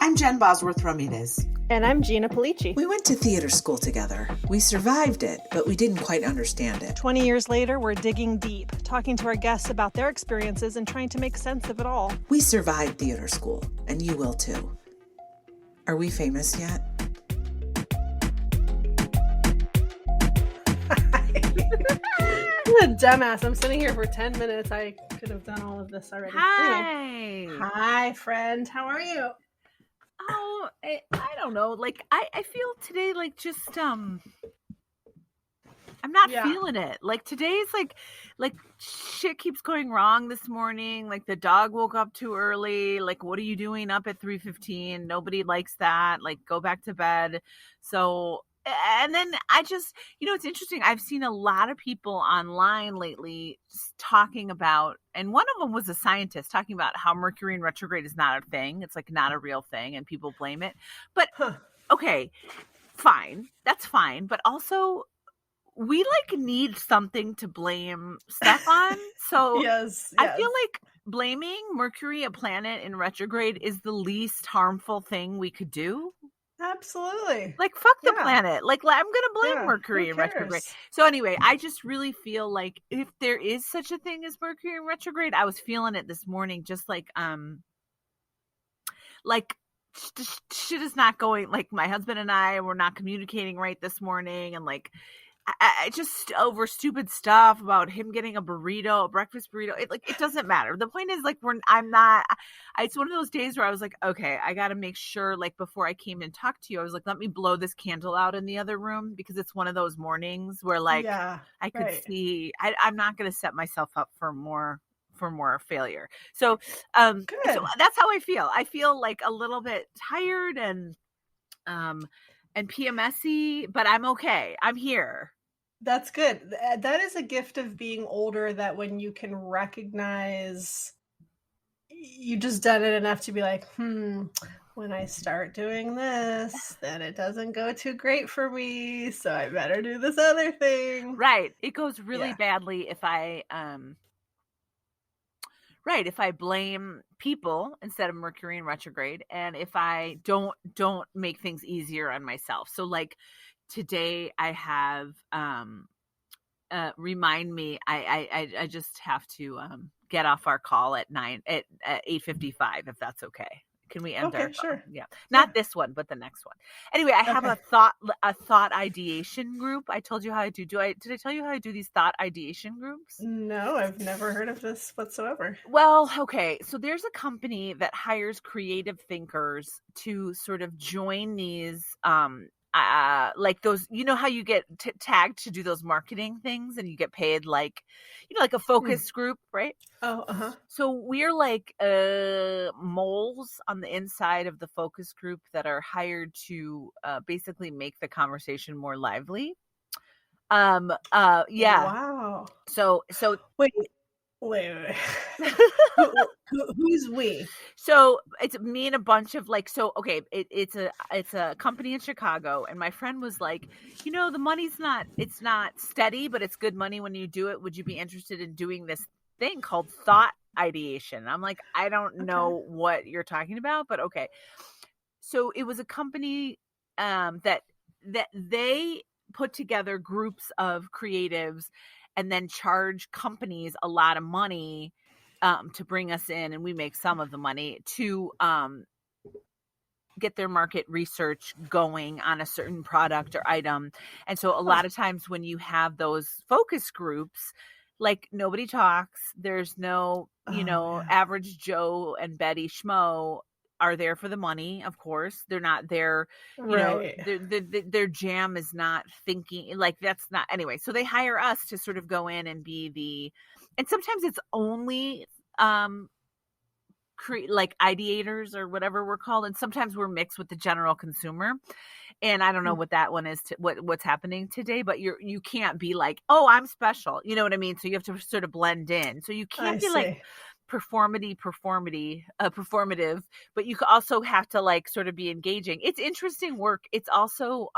I'm Jen Bosworth Ramirez. And I'm Gina Polici. We went to theater school together. We survived it, but we didn't quite understand it. 20 years later, we're digging deep, talking to our guests about their experiences and trying to make sense of it all. We survived theater school, and you will too. Are we famous yet? I'm a dumbass. I'm sitting here for 10 minutes. I could have done all of this already. Hi. Anyway. Hi, friend. How are you? Oh, I don't know. Like, I feel today like just, I'm not feeling it. Like, today's like shit keeps going wrong this morning. Like, the dog woke up too early. Like, what are you doing up at 3:15? Nobody likes that. Like, go back to bed. So, and then I just, it's interesting. I've seen a lot of people online lately talking about, and one of them was a scientist talking about how Mercury in retrograde is not a thing. It's like not a real thing and people blame it. But okay, fine. That's fine. But also we like need something to blame stuff on. So yes. I feel like blaming Mercury, a planet in retrograde, is the least harmful thing we could do. Absolutely. Like, fuck the planet. Like, I'm going to blame Mercury in retrograde. So anyway, I just really feel like if there is such a thing as Mercury in retrograde, I was feeling it this morning, just like shit is not going, like my husband and I were not communicating right this morning. And like, I just over stupid stuff about him getting a breakfast burrito. It doesn't matter. The point is like, it's one of those days where I was like, okay, I got to make sure, like before I came and talked to you, I was like, let me blow this candle out in the other room, because it's one of those mornings where like I could see, I'm not going to set myself up for more failure. So, so that's how I feel. I feel like a little bit tired and PMS-y, but I'm okay. I'm here. That's good. That is a gift of being older, that when you can recognize you just done it enough to be like, when I start doing this, then it doesn't go too great for me, so I better do this other thing. Right. It goes really badly if I if I blame people instead of Mercury in retrograde, and if I don't make things easier on myself. So like today I have remind me I just have to get off our call at 8:55, if that's okay. Can we end our sure. Yeah. Not this one, but the next one. Anyway, I have a thought ideation group. I told you how I do. Did I tell you how I do these thought ideation groups? No, I've never heard of this whatsoever. Well, okay. So there's a company that hires creative thinkers to sort of join these like those, how you get tagged to do those marketing things and you get paid like, like a focus group, right? Oh, So we're like moles on the inside of the focus group that are hired to basically make the conversation more lively. Wow. So wait. Who's we? So it's me and a bunch of like, so okay, it's a company in Chicago, and my friend was like, the money's it's not steady, but it's good money when you do it. Would you be interested in doing this thing called thought ideation? I'm like, I don't know what you're talking about, but okay. So it was a company that they put together groups of creatives and then charge companies a lot of money to bring us in, and we make some of the money to get their market research going on a certain product or item. And so a lot of times when you have those focus groups, like nobody talks, there's no, average Joe and Betty Schmo are there for the money. Of course, they're not there. Their jam is not thinking, like that's not anyway. So they hire us to sort of go in and be and sometimes it's only like ideators or whatever we're called, and sometimes we're mixed with the general consumer. And I don't know what that one is, what's happening today, but you can't be like, oh, I'm special. You know what I mean? So you have to sort of blend in. So you can't be like performative, but you also have to like sort of be engaging. It's interesting work. It's also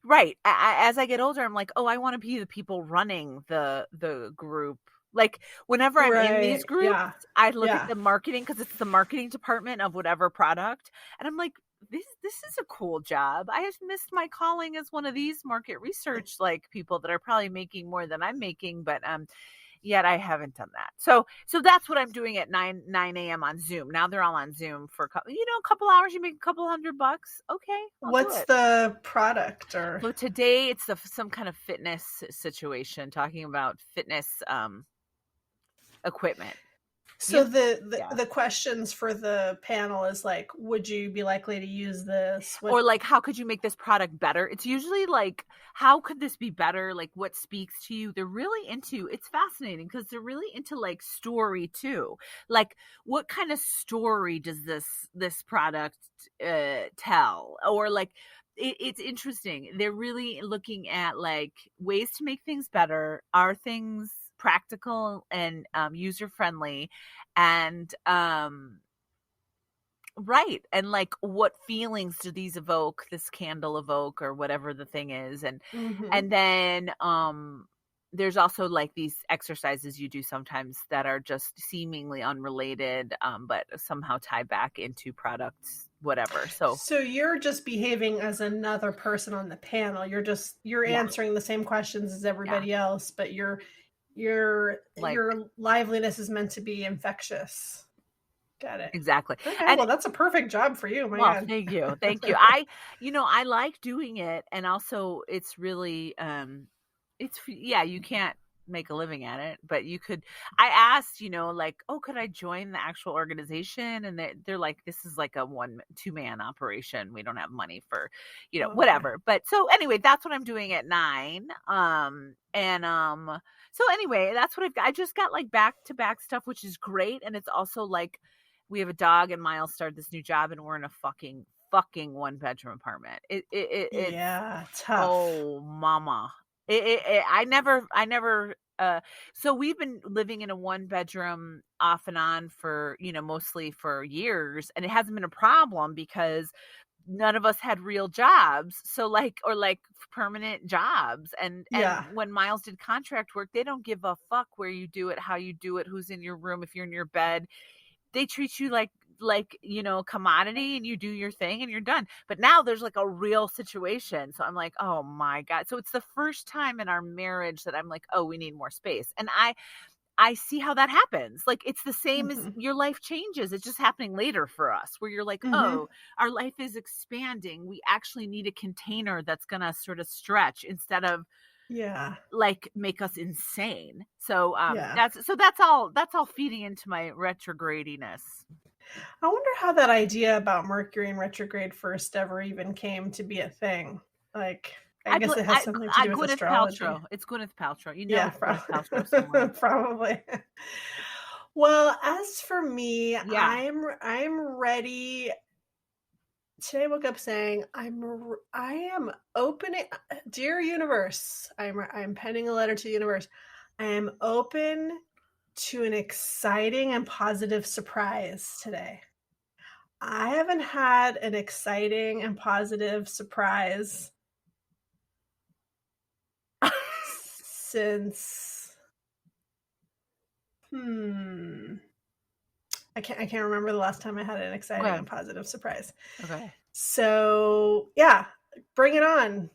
right. As I get older, I'm like, oh, I want to be the people running the group Like whenever I'm in these Right. groups, Yeah. I look Yeah. at the marketing because it's the marketing department of whatever product, and I'm like, this is a cool job. I have missed my calling as one of these market research like people that are probably making more than I'm making, but yet I haven't done that. So that's what I'm doing at 9 a.m. on Zoom. Now they're all on Zoom for a couple hours. You make a couple $100. Okay, I'll do What's it. the product? Or So today it's some kind of fitness situation, talking about fitness equipment. so the questions for the panel is like, would you be likely to use this? Or like, how could you make this product better? It's usually like, how could this be better? Like, what speaks to you? They're really into, it's fascinating because they're really into like story too. Like, what kind of story does this product tell? Or like, it's interesting. They're really looking at like ways to make things better. Are things practical and user friendly, and right, and like what feelings do these evoke, this candle evoke, or whatever the thing is, and then there's also like these exercises you do sometimes that are just seemingly unrelated, but somehow tie back into products, whatever. So you're just behaving as another person on the panel. You're answering the same questions as everybody else, but your liveliness is meant to be infectious. Got it. Exactly. Okay, and well, that's a perfect job for you. God. Thank you. I like doing it, and also it's really you can't make a living at it, but you could. I asked, like, oh, could I join the actual organization? And they're like, this is like a 1-2-man operation. We don't have money for, whatever. But so anyway, that's what I'm doing at 9. So anyway, that's what I just got like back-to-back stuff, which is great. And it's also like, we have a dog, and Miles started this new job, and we're in a fucking 1-bedroom apartment. It's tough. Oh, mama. I never. So we've been living in a 1-bedroom off and on for, mostly for years, and it hasn't been a problem because none of us had real jobs. So like permanent jobs. And when Miles did contract work, they don't give a fuck where you do it, how you do it, who's in your room, if you're in your bed. They treat you like commodity, and you do your thing and you're done. But now there's like a real situation. So I'm like, oh my God. So it's the first time in our marriage that I'm like, oh, we need more space. And I see how that happens. Like, it's the same as your life changes. It's just happening later for us, where you're like, oh, our life is expanding. We actually need a container that's going to sort of stretch instead of like make us insane. So that's all feeding into my retrogradiness. I wonder how that idea about Mercury in retrograde first ever even came to be a thing. Like, I guess it has something to do with astrology. It's Gwyneth Paltrow. Paltrow probably. Well, as for me, I'm ready. Today I woke up saying I am opening, dear universe. I'm penning a letter to the universe. I am open to an exciting and positive surprise today. I haven't had an exciting and positive surprise since I can't remember the last time I had an exciting and positive surprise. Okay. So bring it on.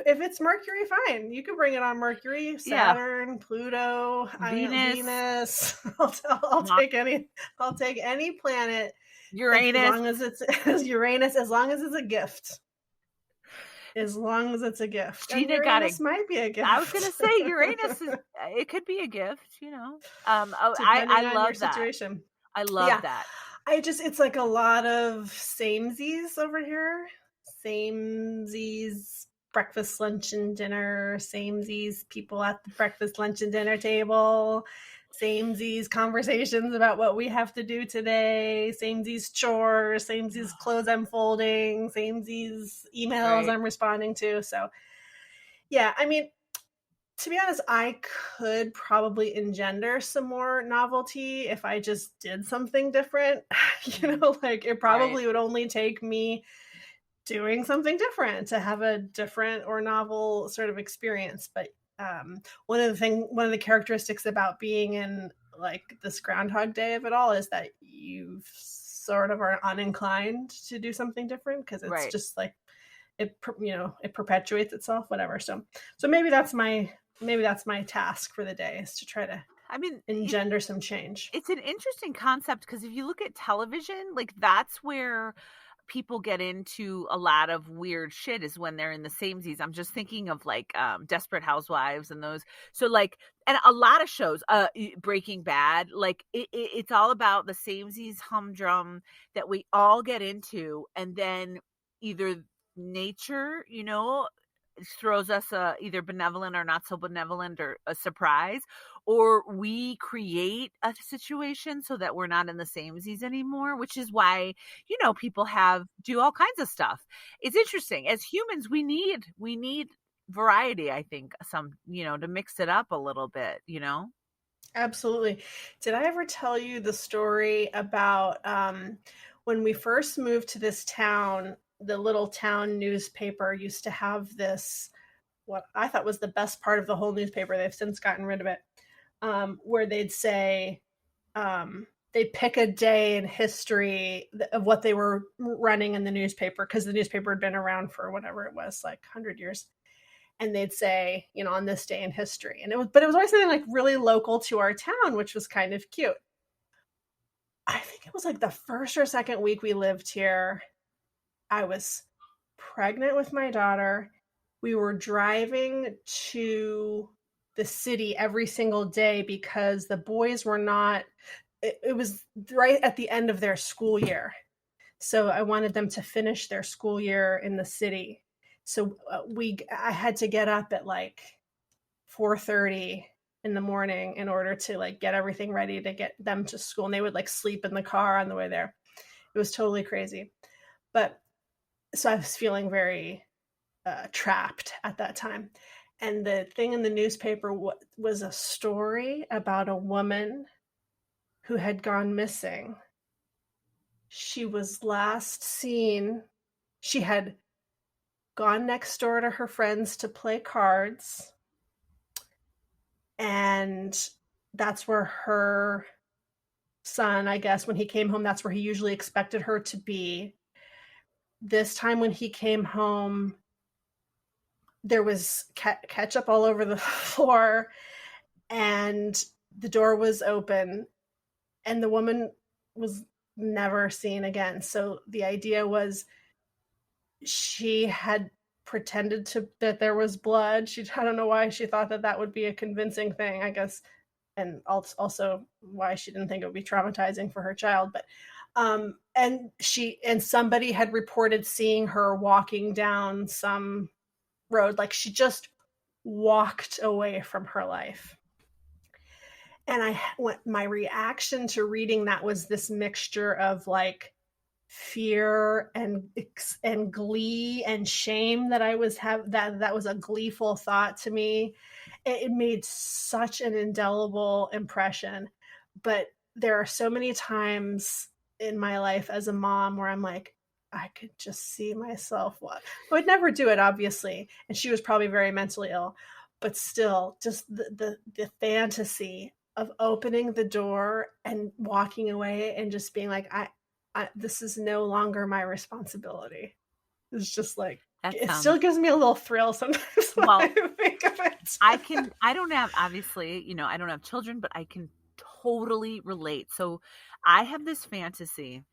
If it's Mercury, fine. You can bring it on. Mercury, Saturn, Pluto, Venus. I'll take any planet. Uranus. As long as it's Uranus, as long as it's a gift. As long as it's a gift. Gina Uranus might be a gift. I was going to say Uranus it could be a gift, I love that situation. I love that. It's like a lot of samesies over here. Samesies, breakfast, lunch, and dinner. Samesies, people at the breakfast, lunch, and dinner table. Samesies, conversations about what we have to do today. Samesies, chores. Samesies, clothes I'm folding. Samesies, emails I'm responding to. So, to be honest, I could probably engender some more novelty if I just did something different. It probably would only take me doing something different to have a different or novel sort of experience. But one of the characteristics about being in like this Groundhog Day of it all is that you sort of are uninclined to do something different because it's just like it perpetuates itself, whatever. So maybe that's my task for the day, is to try to engender some change. It's an interesting concept because if you look at television, like that's where people get into a lot of weird shit, is when they're in the samesies. I'm just thinking of like Desperate Housewives and those. So like, and a lot of shows, Breaking Bad, like it's all about the samesies humdrum that we all get into, and then either nature, throws us a either benevolent or not so benevolent or a surprise, or we create a situation so that we're not in the samesies anymore, which is why people do all kinds of stuff. It's interesting. As humans, we need variety, I think, some to mix it up a little bit. Absolutely. Did I ever tell you the story about when we first moved to this town? The little town newspaper used to have this, what I thought was the best part of the whole newspaper. They've since gotten rid of it, where they'd say, they'd pick a day in history of what they were running in the newspaper, because the newspaper had been around for whatever it was, like 100 years. And they'd say, on this day in history. But it was always something like really local to our town, which was kind of cute. I think it was like the first or second week we lived here. I was pregnant with my daughter. We were driving to the city every single day because the boys were not, it was right at the end of their school year. So I wanted them to finish their school year in the city. So I had to get up at like 4:30 in the morning in order to like get everything ready to get them to school. And they would like sleep in the car on the way there. It was totally crazy. But so I was feeling very trapped at that time. And the thing in the newspaper was a story about a woman who had gone missing. She was last seen. She had gone next door to her friends to play cards. And that's where her son, I guess, when he came home, that's where he usually expected her to be. This time when he came home, there was ketchup all over the floor, and the door was open, and the woman was never seen again. So the idea was she had pretended that there was blood. I don't know why she thought that would be a convincing thing, I guess, and also why she didn't think it would be traumatizing for her child. But and somebody had reported seeing her walking down some road, like she just walked away from her life. And my reaction to reading that was this mixture of like fear and glee and shame that I was that was a gleeful thought to me. It made such an indelible impression. But there are so many times in my life as a mom where I'm like, I could just see myself. I would never do it, obviously. And she was probably very mentally ill, but still just the fantasy of opening the door and walking away and just being like, I this is no longer my responsibility. It's just like, still gives me a little thrill sometimes when I think of it. I don't have, obviously, I don't have children, but I can totally relate. So I have this fantasy.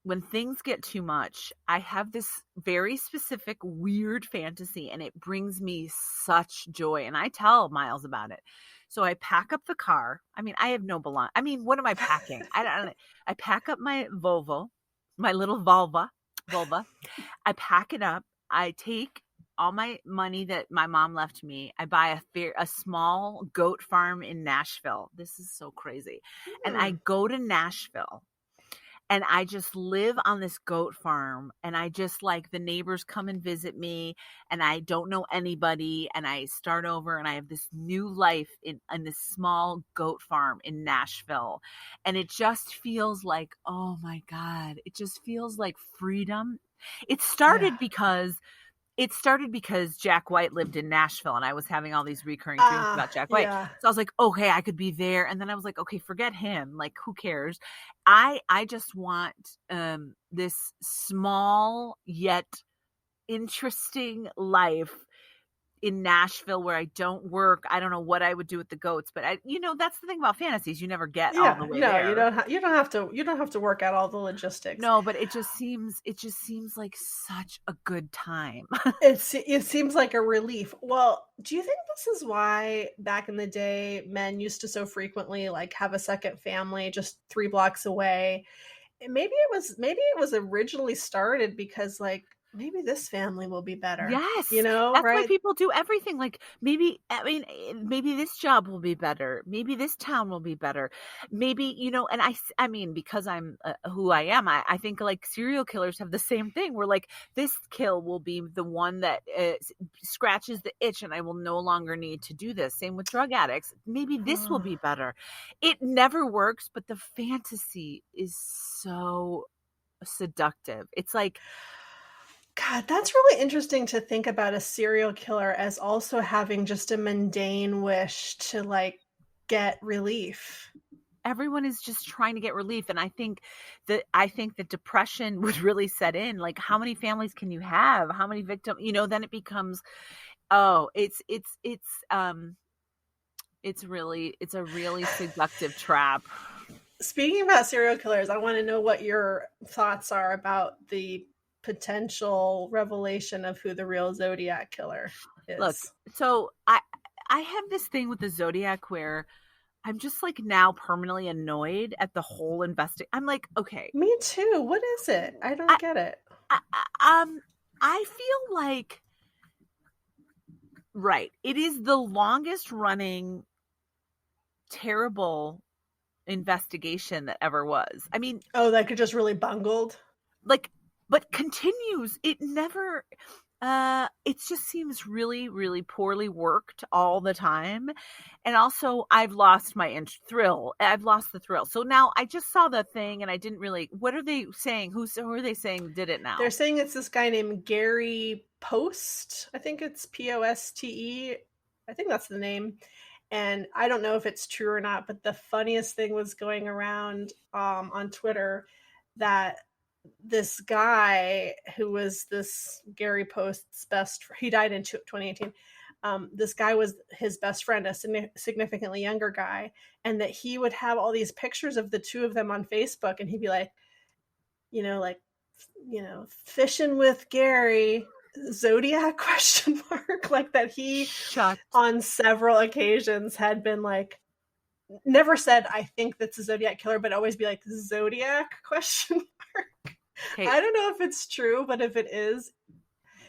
When things get too much, I have this very specific weird fantasy, and it brings me such joy. And I tell Miles about it. So I pack up the car. I mean, I have no belong. I mean, what am I packing? I pack up my Volvo, my little vulva. I pack it up. I take all my money that my mom left me. I buy a small goat farm in Nashville. This is so crazy. And I go to Nashville. And I just live on this goat farm, and I just like the neighbors come and visit me, and I don't know anybody, and I start over, and I have this new life in this small goat farm in Nashville. And it just feels like, oh my God, it just feels like freedom. It started because it started because Jack White lived in Nashville and I was having all these recurring dreams about Jack White. Yeah. So I was like, okay, I could be there. And then I was like, okay, forget him. Like, who cares? I just want this small yet interesting life in Nashville where I don't work. I don't know what I would do with the goats, but that's the thing about fantasies. You never get all the way there. You don't have to work out all the logistics. No, but it just seems like such a good time. It seems like a relief. Well, do you think this is why back in the day men used to so frequently like have a second family just 3 blocks away? Maybe it was originally started because like maybe this family will be better. Yes. That's right? Why people do everything. Like maybe this job will be better. Maybe this town will be better. Maybe, and I mean, because I'm who I am, I think like serial killers have the same thing where like this kill will be the one that scratches the itch and I will no longer need to do this. Same with drug addicts. Maybe this will be better. It never works, but the fantasy is so seductive. It's like, God, that's really interesting to think about a serial killer as also having just a mundane wish to like get relief. Everyone is just trying to get relief. And I think that depression would really set in. Like, how many families can you have? How many victims, then it becomes, it's a really seductive trap. Speaking about serial killers, I want to know what your thoughts are about the potential revelation of who the real Zodiac killer is. Look, so I have this thing with the Zodiac where I'm just like now permanently annoyed at the whole I'm like, okay. Me too. What is it? I don't get it. I feel like, right, it is the longest running terrible investigation that ever was. I mean, that could just really bungled. Like, but continues. It never, it just seems really, really poorly worked all the time. And also I've lost my thrill. I've lost the thrill. So now I just saw the thing and I didn't really, what are they saying? Who are they saying did it now? They're saying it's this guy named Gary Post. I think it's Poste. I think that's the name. And I don't know if it's true or not, but the funniest thing was going around on Twitter that this guy who was this Gary Post's he died in 2018. This guy was his best friend, a significantly younger guy, and that he would have all these pictures of the two of them on Facebook, and he'd be like, fishing with Gary, Zodiac ? Like that he on several occasions had been like, never said I think that's a Zodiac killer, but always be like Zodiac ? Hey, I don't know if it's true, but if it is,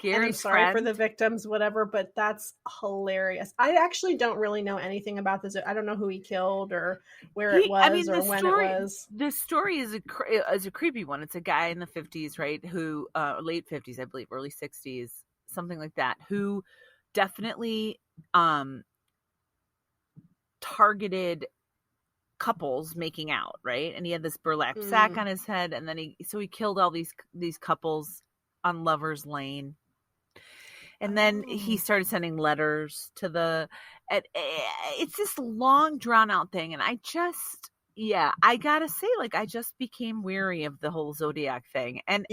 I'm sorry for the victims, whatever, but that's hilarious. I actually don't really know anything about this. I don't know who he killed or where it was or when it was. The story is a creepy one. It's a guy in the 50s, right? Who, late 50s, I believe, early 60s, something like that, who definitely targeted couples making out, right? And he had this burlap sack on his head, and then he killed all these couples on Lover's Lane. And then he started sending letters to it's this long drawn out thing. And I gotta say, like, I just became weary of the whole Zodiac thing. And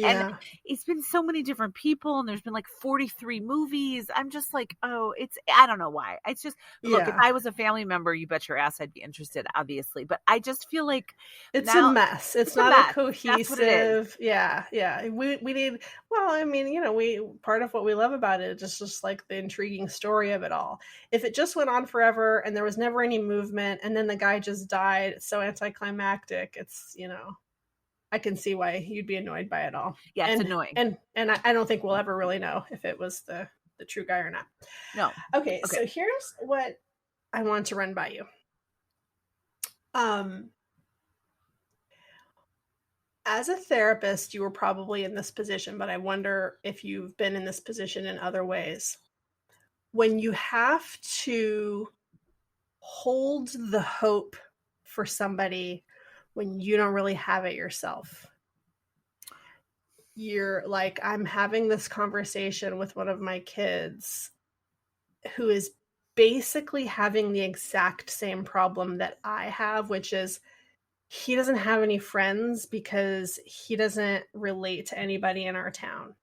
it's been so many different people, and there's been like 43 movies. I'm just like, I don't know why. It's just, look, if I was a family member, you bet your ass I'd be interested, obviously. But I just feel like it's a mess. It's not a cohesive. Yeah. We need, part of what we love about it is just like the intriguing story of it all. If it just went on forever and there was never any movement and then the guy just died, it's so anticlimactic. It's, I can see why you'd be annoyed by it all. Yeah, it's annoying. And I don't think we'll ever really know if it was the true guy or not. No. Okay, so here's what I want to run by you. As a therapist, you were probably in this position, but I wonder if you've been in this position in other ways. When you have to hold the hope for somebody when you don't really have it yourself. I'm having this conversation with one of my kids who is basically having the exact same problem that I have, which is he doesn't have any friends because he doesn't relate to anybody in our town.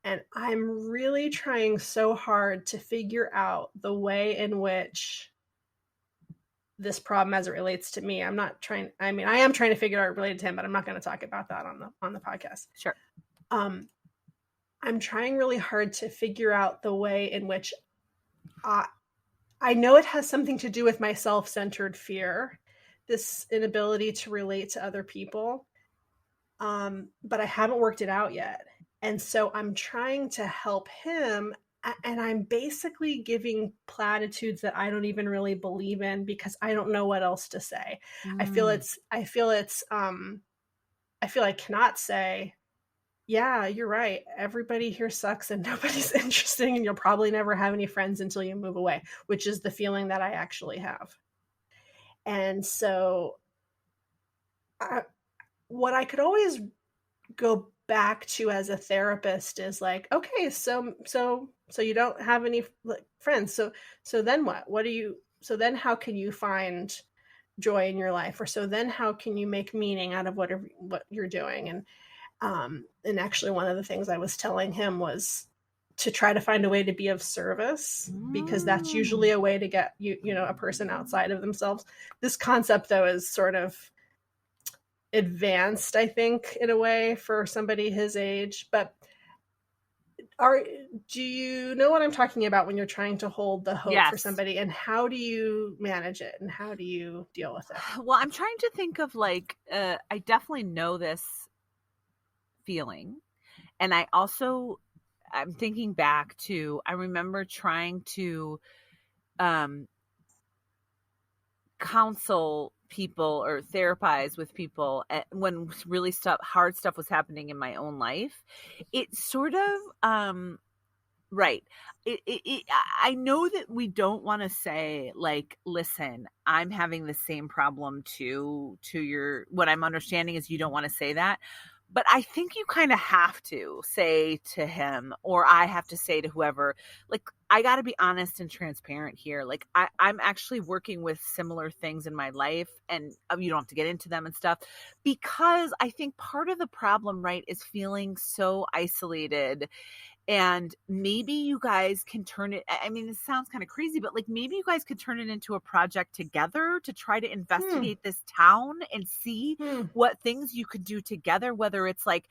And I'm really trying so hard to figure out the way in which this problem as it relates to me. I am trying to figure out related to him, but I'm not going to talk about that on the podcast. Sure. I'm trying really hard to figure out the way in which I know it has something to do with my self-centered fear, this inability to relate to other people. But I haven't worked it out yet. And so I'm trying to help him, and I'm basically giving platitudes that I don't even really believe in because I don't know what else to say. I feel I cannot say, yeah, you're right. Everybody here sucks and nobody's interesting and you'll probably never have any friends until you move away, which is the feeling that I actually have. And so what I could always go back to as a therapist is like, okay, so you don't have any friends. So then what? So then how can you find joy in your life? Or so then how can you make meaning out of what you're doing? And actually one of the things I was telling him was to try to find a way to be of service, because that's usually a way to get a person outside of themselves. This concept though is sort of advanced, I think, in a way for somebody his age, but do you know what I'm talking about when you're trying to hold the hope for somebody, and how do you manage it and how do you deal with it? Well, I'm trying to think of I definitely know this feeling. And I'm thinking back to, I remember trying to counsel people or therapize with people when really hard stuff was happening in my own life. It's sort of right. I know that we don't want to say like, listen, I'm having the same problem too. What I'm understanding is you don't want to say that. But I think you kind of have to say to him, or I have to say to whoever, like, I got to be honest and transparent here. Like, I'm actually working with similar things in my life, and you don't have to get into them and stuff, because I think part of the problem, right, is feeling so isolated. And maybe you guys can turn it, I mean, it sounds kind of crazy, but like maybe you guys could turn it into a project together to try to investigate this town and see what things you could do together, whether it's like,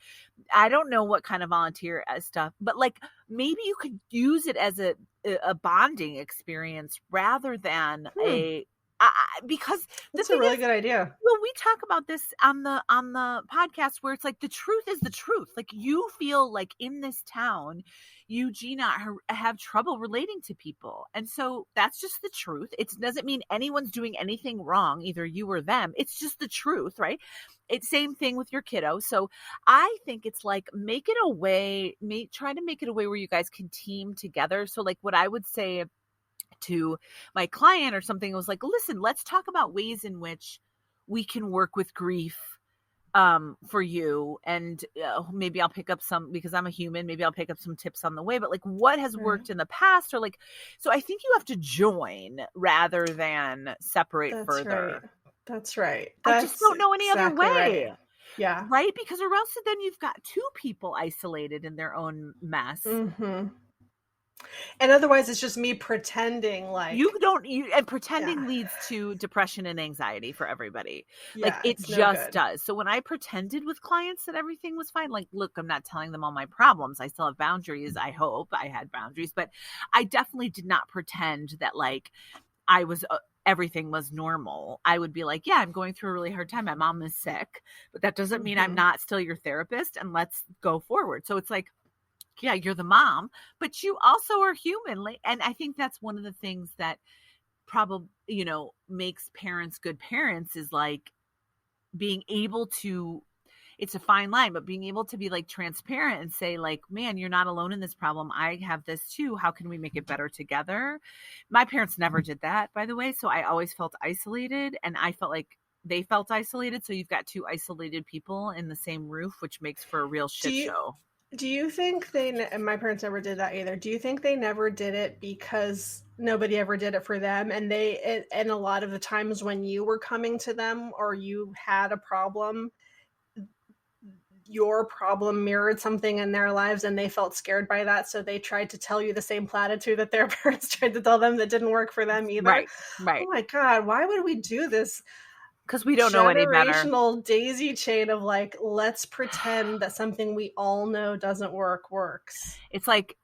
I don't know what kind of volunteer stuff, but like maybe you could use it as a bonding experience rather than because that's a really good idea. Well, we talk about this on the podcast where it's like the truth is the truth. Like you feel like in this town, you, Gina, have trouble relating to people. And so that's just the truth. It doesn't mean anyone's doing anything wrong, either you or them. It's just the truth, right? It's same thing with your kiddo. So I think it's like try to make it a way where you guys can team together. So like what I would say to my client or something was like, listen, let's talk about ways in which we can work with grief for you. And maybe I'll pick up some, because I'm a human, maybe I'll pick up some tips on the way, but like what has worked in the past, or like, so I think you have to join rather than separate further. Right. That's right. I just don't know any other way. Right. Yeah. Right. Because or else then you've got two people isolated in their own mess. Mm-hmm. And otherwise it's just me pretending like and pretending leads to depression and anxiety for everybody. Yeah, like it just does. So when I pretended with clients that everything was fine, like, look, I'm not telling them all my problems. I still have boundaries. I hope I had boundaries, but I definitely did not pretend that like I was, everything was normal. I would be like, yeah, I'm going through a really hard time. My mom is sick, but that doesn't mean I'm not still your therapist, and let's go forward. So it's like, yeah, you're the mom, but you also are human. And I think that's one of the things that probably, makes parents good parents is like being able to, it's a fine line, but being able to be like transparent and say like, man, you're not alone in this problem. I have this too. How can we make it better together? My parents never did that, by the way. So I always felt isolated, and I felt like they felt isolated. So you've got two isolated people in the same roof, which makes for a real shit show. Do you think and my parents never did that either. Do you think they never did it because nobody ever did it for them? And and a lot of the times when you were coming to them or you had a problem, your problem mirrored something in their lives and they felt scared by that. So they tried to tell you the same platitude that their parents tried to tell them that didn't work for them either. Right. Oh my God, why would we do this? Because we don't know any better. Generational daisy chain of like, let's pretend that something we all know doesn't works. It's like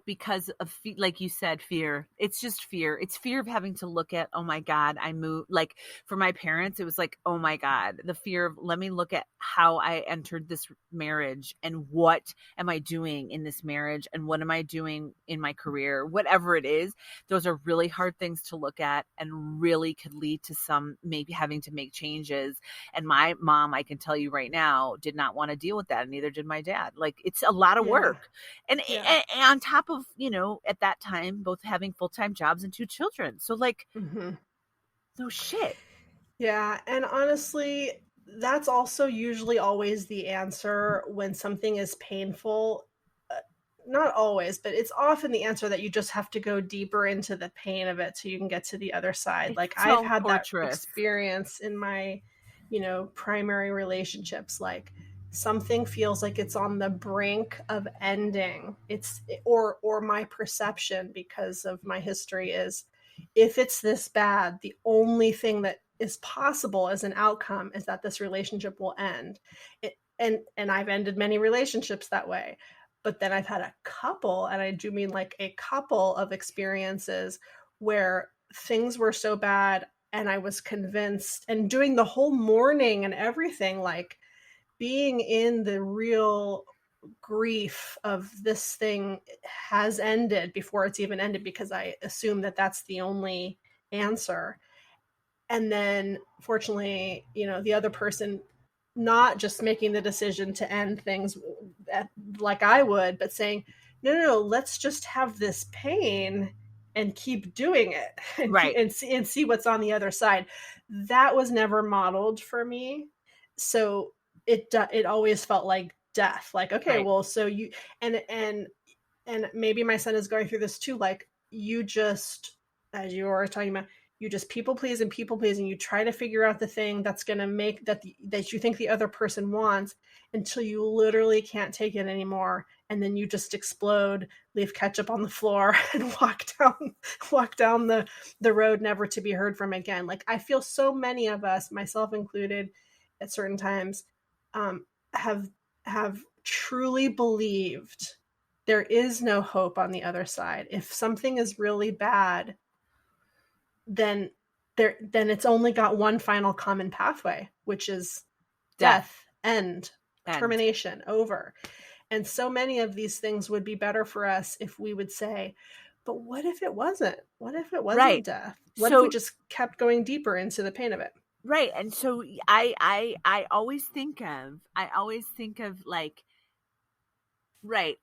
because of like you said, fear. It's just fear. It's fear of having to look at, oh my God, I moved. Like for my parents, it was like, oh my God, the fear of let me look at how I entered this marriage and what am I doing in this marriage and what am I doing in my career, whatever it is. Those are really hard things to look at and really could lead to some maybe having to make changes. And my mom, I can tell you right now, did not want to deal with that. And neither did my dad. Like it's a lot of work. And, and on top of, at that time, both having full-time jobs and 2 children. So like, no shit. Yeah. And honestly, that's also usually always the answer when something is painful. Not always, but it's often the answer that you just have to go deeper into the pain of it so you can get to the other side. Like I've had that experience in my, primary relationships. Like something feels like it's on the brink of ending. Or my perception because of my history is if it's this bad, the only thing that is possible as an outcome is that this relationship will end. And I've ended many relationships that way. But then I've had a couple, and I do mean like a couple of experiences where things were so bad and I was convinced, and doing the whole mourning and everything, like being in the real grief of this thing has ended before it's even ended because I assume that that's the only answer. And then fortunately, the other person not just making the decision to end things like I would, but saying, no, let's just have this pain and keep doing it and see what's on the other side. That was never modeled for me. So it always felt like death. Like, okay, well, so you, and maybe my son is going through this too. Like you just, as you were talking about, you just people please and you try to figure out the thing that's going to make that you think the other person wants until you literally can't take it anymore. And then you just explode, leave ketchup on the floor and walk down the road, never to be heard from again. Like I feel so many of us, myself included at certain times, have truly believed there is no hope on the other side. If something is really bad, then it's only got one final common pathway, which is death, end, termination, over. And so many of these things would be better for us if we would say, but what if it wasn't? What if it wasn't death? What if we just kept going deeper into the pain of it? Right. And so I always think of like,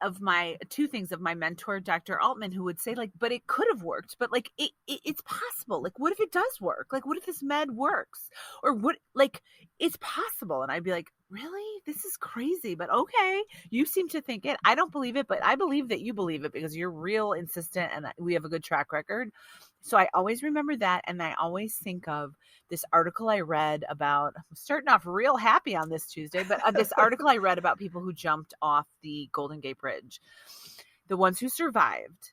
of my 2 things of my mentor, Dr. Altman, who would say like, but it could have worked, but like it's possible. Like, what if it does work? Like, what if this med works? Or what, like, it's possible. And I'd be like, really? This is crazy, but okay. You seem to think it. I don't believe it, but I believe that you believe it because you're real insistent and we have a good track record. So I always remember that. And I always think of this article I read about, I'm starting off real happy on this Tuesday, but this article I read about people who jumped off the Golden Gate Bridge, the ones who survived,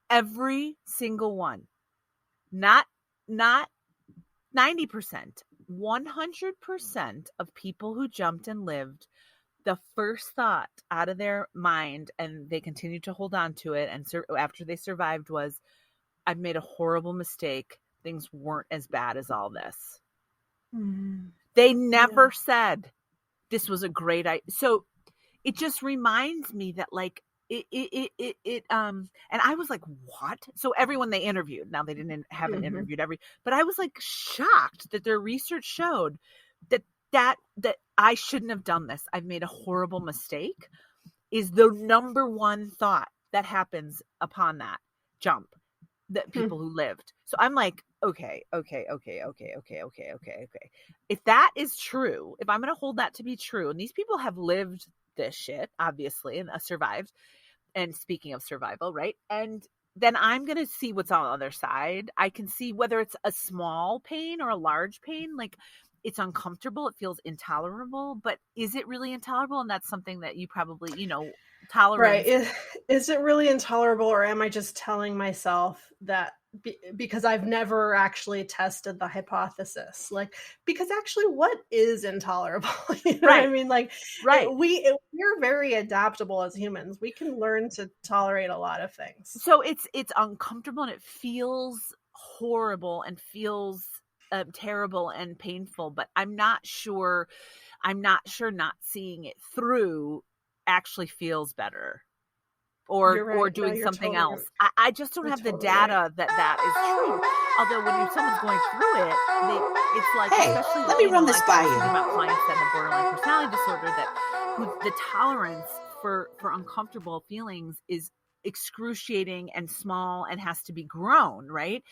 every single one, not 90%, 100% of people who jumped and lived, the first thought out of their mind, and they continued to hold on to it, and after they survived was, I've made a horrible mistake. Things weren't as bad as all this. They never said this was a great idea. So it just reminds me that like and I was like, what? So everyone they interviewed, now they haven't interviewed but I was like shocked that their research showed that I shouldn't have done this. I've made a horrible mistake is the number one thought that happens upon that jump. the people who lived. So I'm like, okay. If that is true, if I'm going to hold that to be true, and these people have lived this shit, obviously, and survived. And speaking of survival, right? And then I'm going to see what's on the other side. I can see whether it's a small pain or a large pain. Like, it's uncomfortable. It feels intolerable. But is it really intolerable? And that's something that you probably, tolerance. Right. Is it really intolerable, or am I just telling myself that because I've never actually tested the hypothesis? Like, because actually, what is intolerable? You know what I mean? Like, right. We're very adaptable as humans. We can learn to tolerate a lot of things. So it's uncomfortable, and it feels horrible, and feels terrible and painful. But I'm not sure not seeing it through actually feels better, or doing something else. I just don't have the data that is true. Although when someone's going through it, it's like, hey, especially let me run this by you. About clients that have borderline personality disorder, the tolerance for uncomfortable feelings is excruciating and small and has to be grown, right?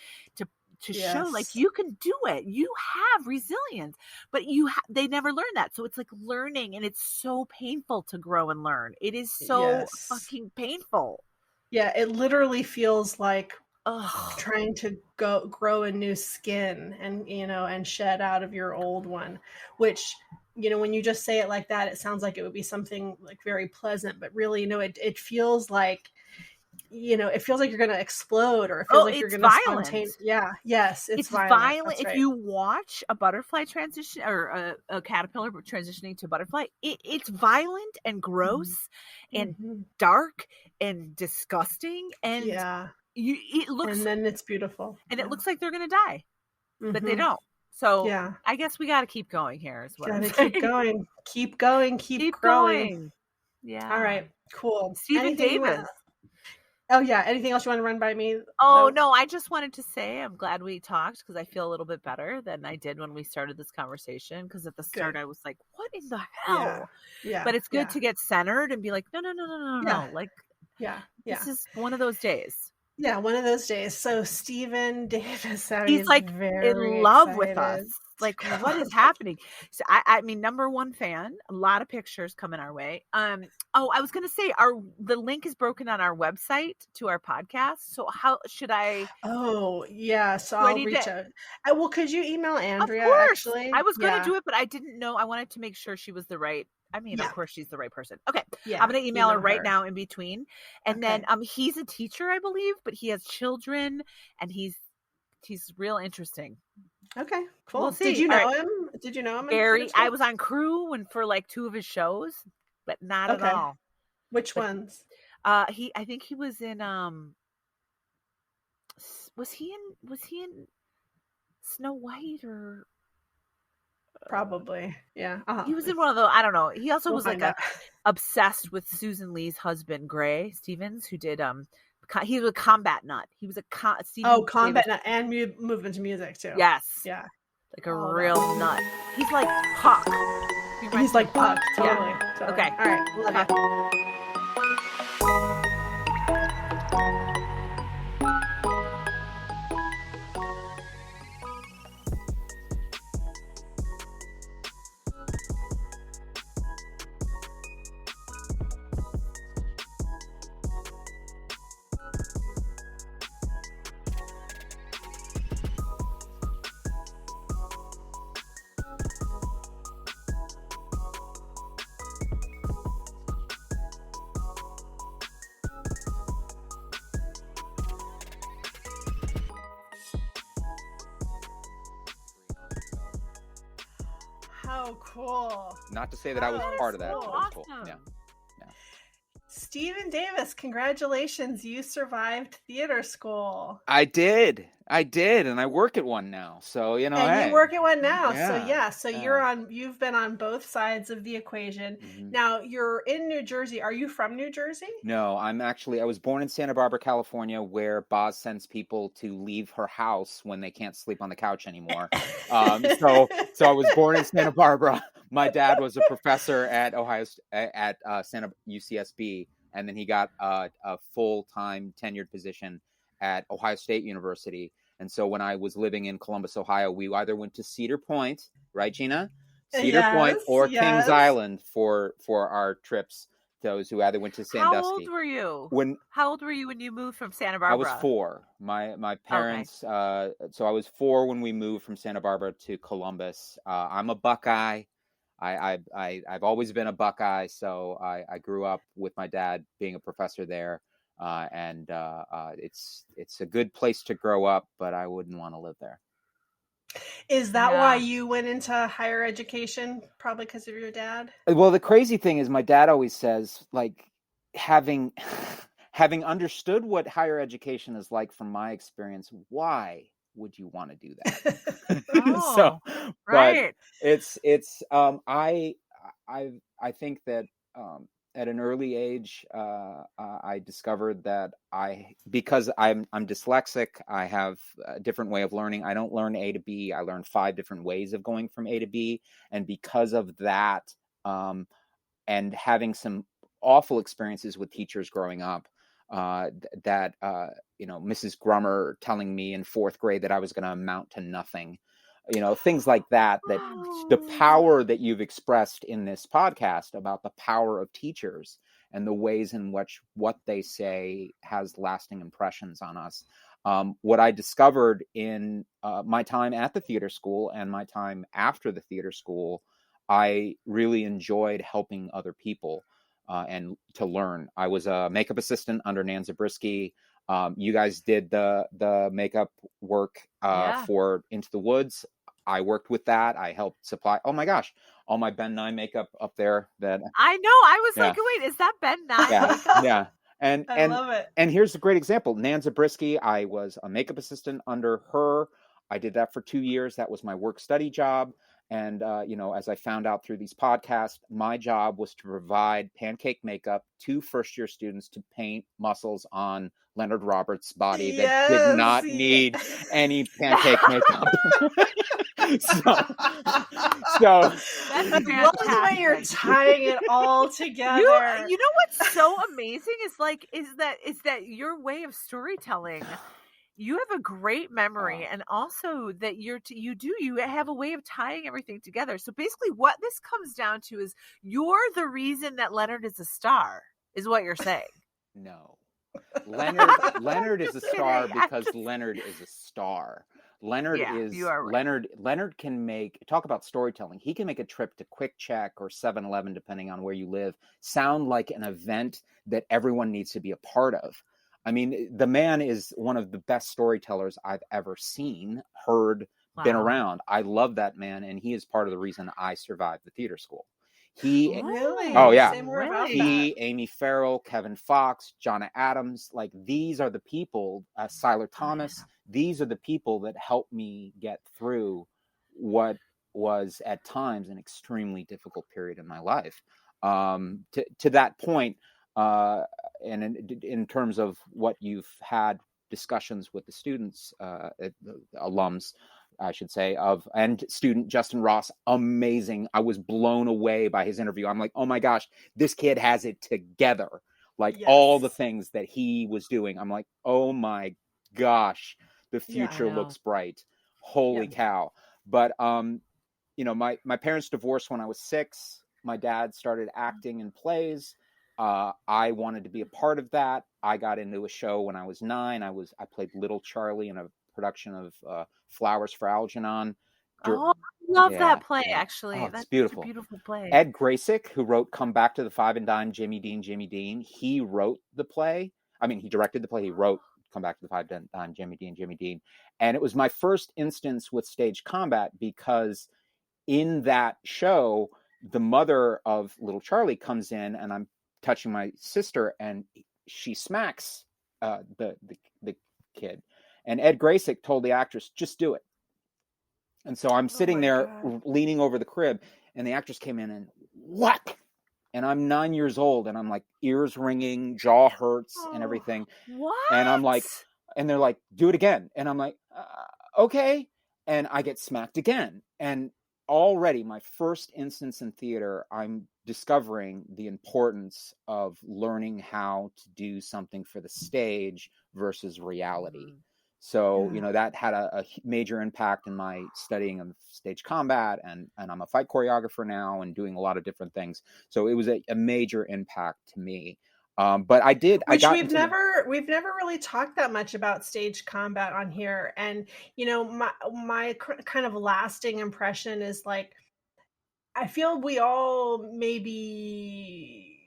To show like you can do it, you have resilience, but they never learn that. So it's like learning, and it's so painful to grow and learn. It is so fucking painful. Yeah, it literally feels like trying to grow a new skin and shed out of your old one, which, when you just say it like that, it sounds like it would be something like very pleasant, but really, it feels like, it feels like you're going to explode, or it feels like you're going to spontaneously. Yeah. Yes. It's violent. If you watch a butterfly transition, or a caterpillar transitioning to butterfly, it's violent and gross and dark and disgusting. And it looks, and then it's beautiful. And it looks like they're going to die, but they don't. So I guess we got to keep going here. Keep going. Keep going. Keep growing. Yeah. All right. Cool. Stephen Davis. Oh, yeah. Anything else you want to run by me? Oh, no. I just wanted to say I'm glad we talked, because I feel a little bit better than I did when we started this conversation. Because at the start, I was like, what in the hell? Yeah. But it's good to get centered and be like, no. Like, this is one of those days. Yeah, one of those days. So Stephen Davis, he's like in love with us. Like, what is happening? So I mean, number one fan, a lot of pictures coming our way. I was going to say the link is broken on our website to our podcast. So how should I? Oh yeah. So I'll reach out. Well, could you email Andrea? Of course. Actually, I was going to do it, but I didn't know. I wanted to make sure she was the right. I mean, of course she's the right person. Okay. Yeah, I'm going to email her right now in between. And then he's a teacher, I believe, but he has children, and he's real interesting. Okay, cool. We'll see. Did you know him? Did you know him? Very. I was on crew for like 2 of his shows, but not at all. Which ones? I think he was in was he in Snow White, or probably. Yeah. He was in one of those, I don't know. He also was like obsessed with Susan Lee's husband, Gray Stevens, who did he was a combat nut. He was a combat nut, and movement to music too. Yes. Yeah. Like a real nut. He's like Puck. He's like Puck. Totally. Yeah. Totally. Okay. All right. Love it. How cool. Not to say that I was part of that. So But it was cool. awesome. Yeah. Stephen Davis, congratulations. You survived theater school. I did, and I work at one now. So, you work at one now. Yeah. So you've been on both sides of the equation. Mm-hmm. Now you're in New Jersey. Are you from New Jersey? No, I was born in Santa Barbara, California, where Boz sends people to leave her house when they can't sleep on the couch anymore. So I was born in Santa Barbara. My dad was a professor at UCSB, and then he got a full-time tenured position at Ohio State University. And so when I was living in Columbus, Ohio, we either went to Cedar Point, right, Gina? Cedar Point or Kings Island for our trips. Those who either went to Sandusky. How old were you? When you moved from Santa Barbara? I was 4. My parents. Okay. So I was 4 when we moved from Santa Barbara to Columbus. I'm a Buckeye. I've always been a Buckeye. So I grew up with my dad being a professor there, and it's a good place to grow up, but I wouldn't want to live there. Is that why you went into higher education? Probably because of your dad? Well, the crazy thing is my dad always says, like, having understood what higher education is like from my experience, why would you want to do that? So, right. But it's I think that at an early age, I discovered that because I'm dyslexic, I have a different way of learning. I don't learn A to B. I learn 5 different ways of going from A to B. And because of that, and having some awful experiences with teachers growing up, that Mrs. Grummer telling me in 4th grade that I was going to amount to nothing. Things like that the power that you've expressed in this podcast about the power of teachers and the ways in which what they say has lasting impressions on us. What I discovered in my time at the theater school and my time after the theater school, I really enjoyed helping other people and to learn. I was a makeup assistant under Nan Zabriskie. You guys did the makeup work for Into the Woods. I worked with that. I helped supply. Oh my gosh, all my Ben Nye makeup up there. That I know. I was like, wait, is that Ben Nye? Yeah. And I love it. And here's a great example. Nan Zabriskie, I was a makeup assistant under her. I did that for 2 years. That was my work study job. And, as I found out through these podcasts, my job was to provide pancake makeup to first-year students to paint muscles on Leonard Roberts' body that did not need any pancake makeup. So that's love the way you're tying it all together. You know what's so amazing is that your way of storytelling. You have a great memory, and also that you have a way of tying everything together. So basically what this comes down to is you're the reason that Leonard is a star, is what you're saying. No. Leonard is a star because Leonard is a star. Leonard can talk about storytelling. He can make a trip to Quick Check or 7-Eleven, depending on where you live, sound like an event that everyone needs to be a part of. I mean, the man is one of the best storytellers I've ever seen, heard, been around. I love that man, and he is part of the reason I survived the theater school. Really? Oh, yeah. Say more about that. Amy Farrell, Kevin Fox, Johnna Adams, like these are the people, Siler Thomas, these are the people that helped me get through what was at times an extremely difficult period in my life. To that point, and in terms of what you've had discussions with the students, the alums, I should say, and student Justin Ross, amazing. I was blown away by his interview. I'm like, oh my gosh, this kid has it together. Like all the things that he was doing. I'm like, oh my gosh, the future looks bright. Holy cow. But, my parents divorced when I was 6. My dad started acting in plays. I wanted to be a part of that. I got into a show when I was 9. I played Little Charlie in a production of Flowers for Algernon. I love that play, actually. Oh, That's beautiful. A beautiful play. Ed Graczyk, who wrote Come Back to the Five and Dime, Jimmy Dean, he wrote the play. I mean, he directed the play. He wrote Come Back to the Five and Dime, Jimmy Dean. And it was my first instance with stage combat because in that show, the mother of Little Charlie comes in and I'm touching my sister and she smacks the kid. And Ed Graczyk told the actress, just do it. And so I'm sitting there leaning over the crib and the actress came in and what? And I'm 9 years old and I'm like ears ringing, jaw hurts and everything. What? And I'm like, and they're like, do it again. And I'm like, okay. And I get smacked again. And already my first instance in theater, I'm discovering the importance of learning how to do something for the stage versus reality. Mhm. So, Yeah. that had a major impact in my studying of stage combat, and I'm a fight choreographer now and doing a lot of different things. So it was a major impact to me. But I Which got we've into never really talked that much about stage combat on here. And my kind of lasting impression is like, I feel we all maybe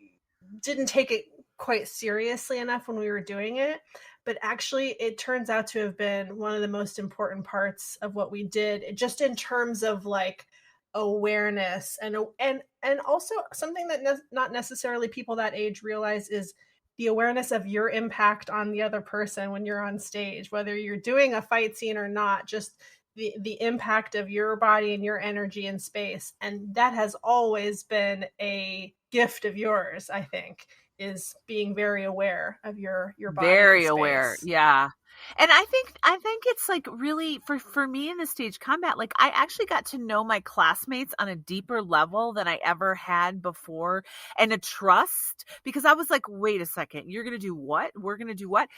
didn't take it quite seriously enough when we were doing it, but actually it turns out to have been one of the most important parts of what we did, just in terms of like awareness and also something that not necessarily people that age realize is the awareness of your impact on the other person when you're on stage, whether you're doing a fight scene or not, just the impact of your body and your energy in space. And that has always been a gift of yours, I think, is being very aware of your body Very and space. aware. Yeah. And I think it's like really for me in the stage combat, like I actually got to know my classmates on a deeper level than I ever had before, and a trust, because I was like, wait a second, you're going to do what? We're going to do what?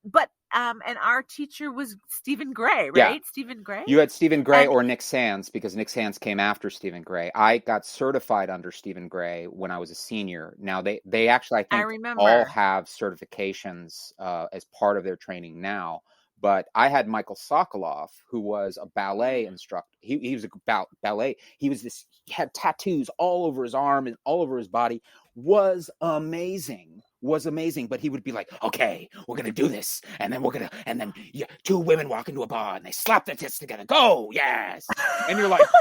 But and our teacher was Stephen Gray, right? Yeah. Stephen Gray. You had Stephen Gray And or Nick Sands, because Nick Sands came after Stephen Gray. I got certified under Stephen Gray when I was a senior. Now they actually, I I think, remember. all have certifications as part of their training now. But I had Michael Sokolov, who was a ballet instructor. He was a ballet. He had tattoos all over his arm and all over his body. Was amazing. But he would be like, okay, we're going to do this. And then two women walk into a bar and they slap their tits together. Go. Yes. And you're like, what?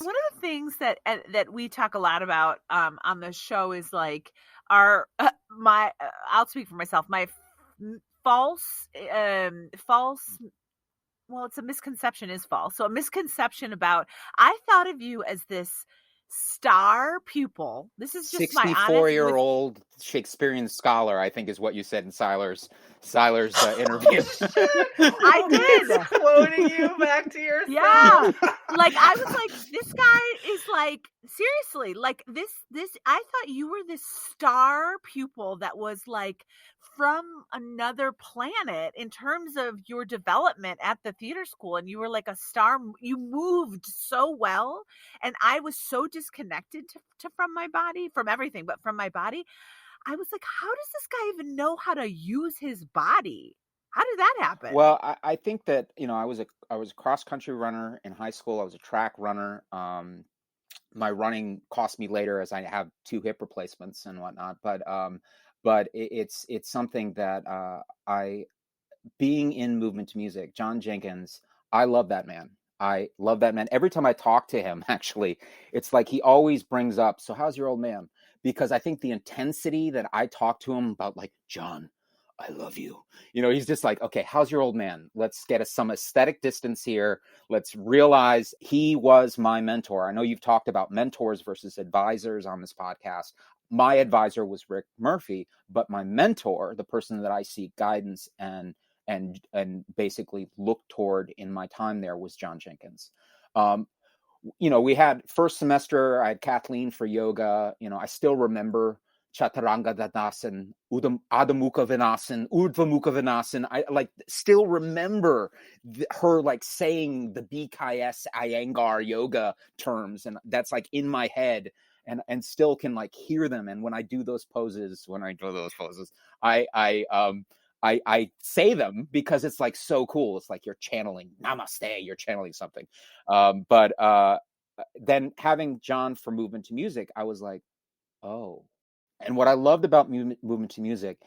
One of the things that we talk a lot about on the show is like our I'll speak for myself. My false well, it's a misconception is false. So a misconception about, I thought of you as this star pupil. This is just my 64-year-old Shakespearean scholar, I think is what you said in Siler's interview. I did. Quoting you back to yourself. Yeah. Like I was like, this guy is like, seriously, like this I thought you were this star pupil that was like from another planet in terms of your development at the theater school, and you were like a star. You moved so well, and I was so disconnected to from my body, from everything, but from my body. I was like, how does this guy even know how to use his body? How did that happen? Well, I think that, I was a cross country runner in high school. I was a track runner. My running cost me later, as I have 2 hip replacements and whatnot. But it's something that being in movement to music, John Jenkins, I love that man. I love that man. Every time I talk to him, actually, it's like he always brings up, so how's your old man? Because I think the intensity that I talk to him about, like, John, I love you. He's just like, okay, how's your old man? Let's get some aesthetic distance here. Let's realize he was my mentor. I know you've talked about mentors versus advisors on this podcast. My advisor was Rick Murphy, but my mentor, the person that I seek guidance and basically look toward in my time there, was John Jenkins. We had first semester, I had Kathleen for yoga. I still remember Chaturanga Dadasan, Adho Mukha Vinasan, Urdhva Mukha Vinasan. I still remember her saying the B.K.S. Iyengar yoga terms, and that's in my head, and still can hear them. And when I do those poses, I say them because it's so cool. It's like you're channeling namaste, you're channeling something. But then having John for Movement to Music, I was like, oh. And what I loved about movement to music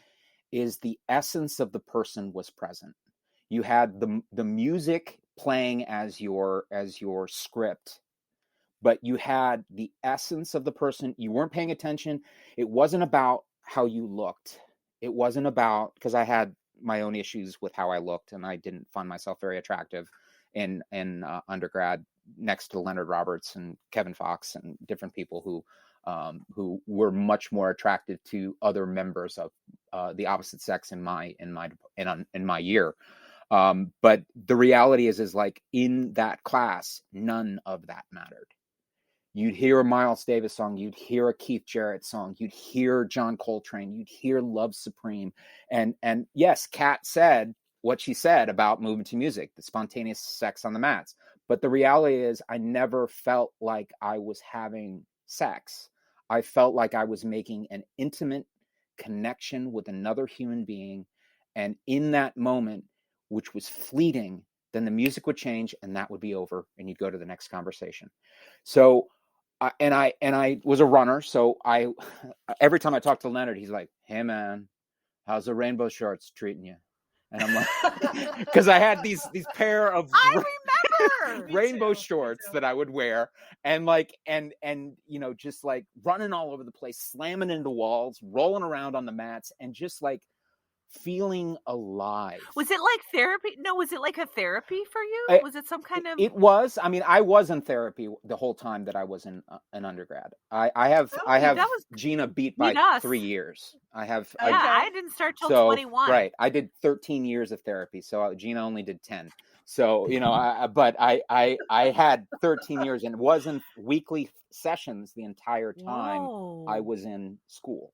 is the essence of the person was present. You had the music playing as your script, but you had the essence of the person. You weren't paying attention. It wasn't about how you looked. It wasn't about, because I had my own issues with how I looked, and I didn't find myself very attractive in undergrad, next to Leonard Roberts and Kevin Fox and different people who were much more attracted to other members of the opposite sex in my year. But the reality is in that class, none of that mattered. You'd hear a Miles Davis song, you'd hear a Keith Jarrett song, you'd hear John Coltrane, you'd hear Love Supreme. And yes, Kat said what she said about moving to music, the spontaneous sex on the mats. But the reality is I never felt like I was having sex. I felt like I was making an intimate connection with another human being. And in that moment, which was fleeting, then the music would change and that would be over and you'd go to the next conversation. So, and I was a runner. So every time I talk to Leonard, he's like, "Hey man, how's the rainbow shorts treating you?" And I'm like, because I had these pair of rainbow shorts that I would wear and just like running all over the place, slamming into walls, rolling around on the mats and just like feeling alive. Was it like therapy? No, was it like a therapy for you? Was it some kind of... It was. I mean, I was in therapy the whole time that I was in an undergrad. I have Gina beat by 3 years. I didn't start till 21. Right. I did 13 years of therapy. So Gina only did 10. So, but I had 13 years and it wasn't weekly sessions the entire time I was in school.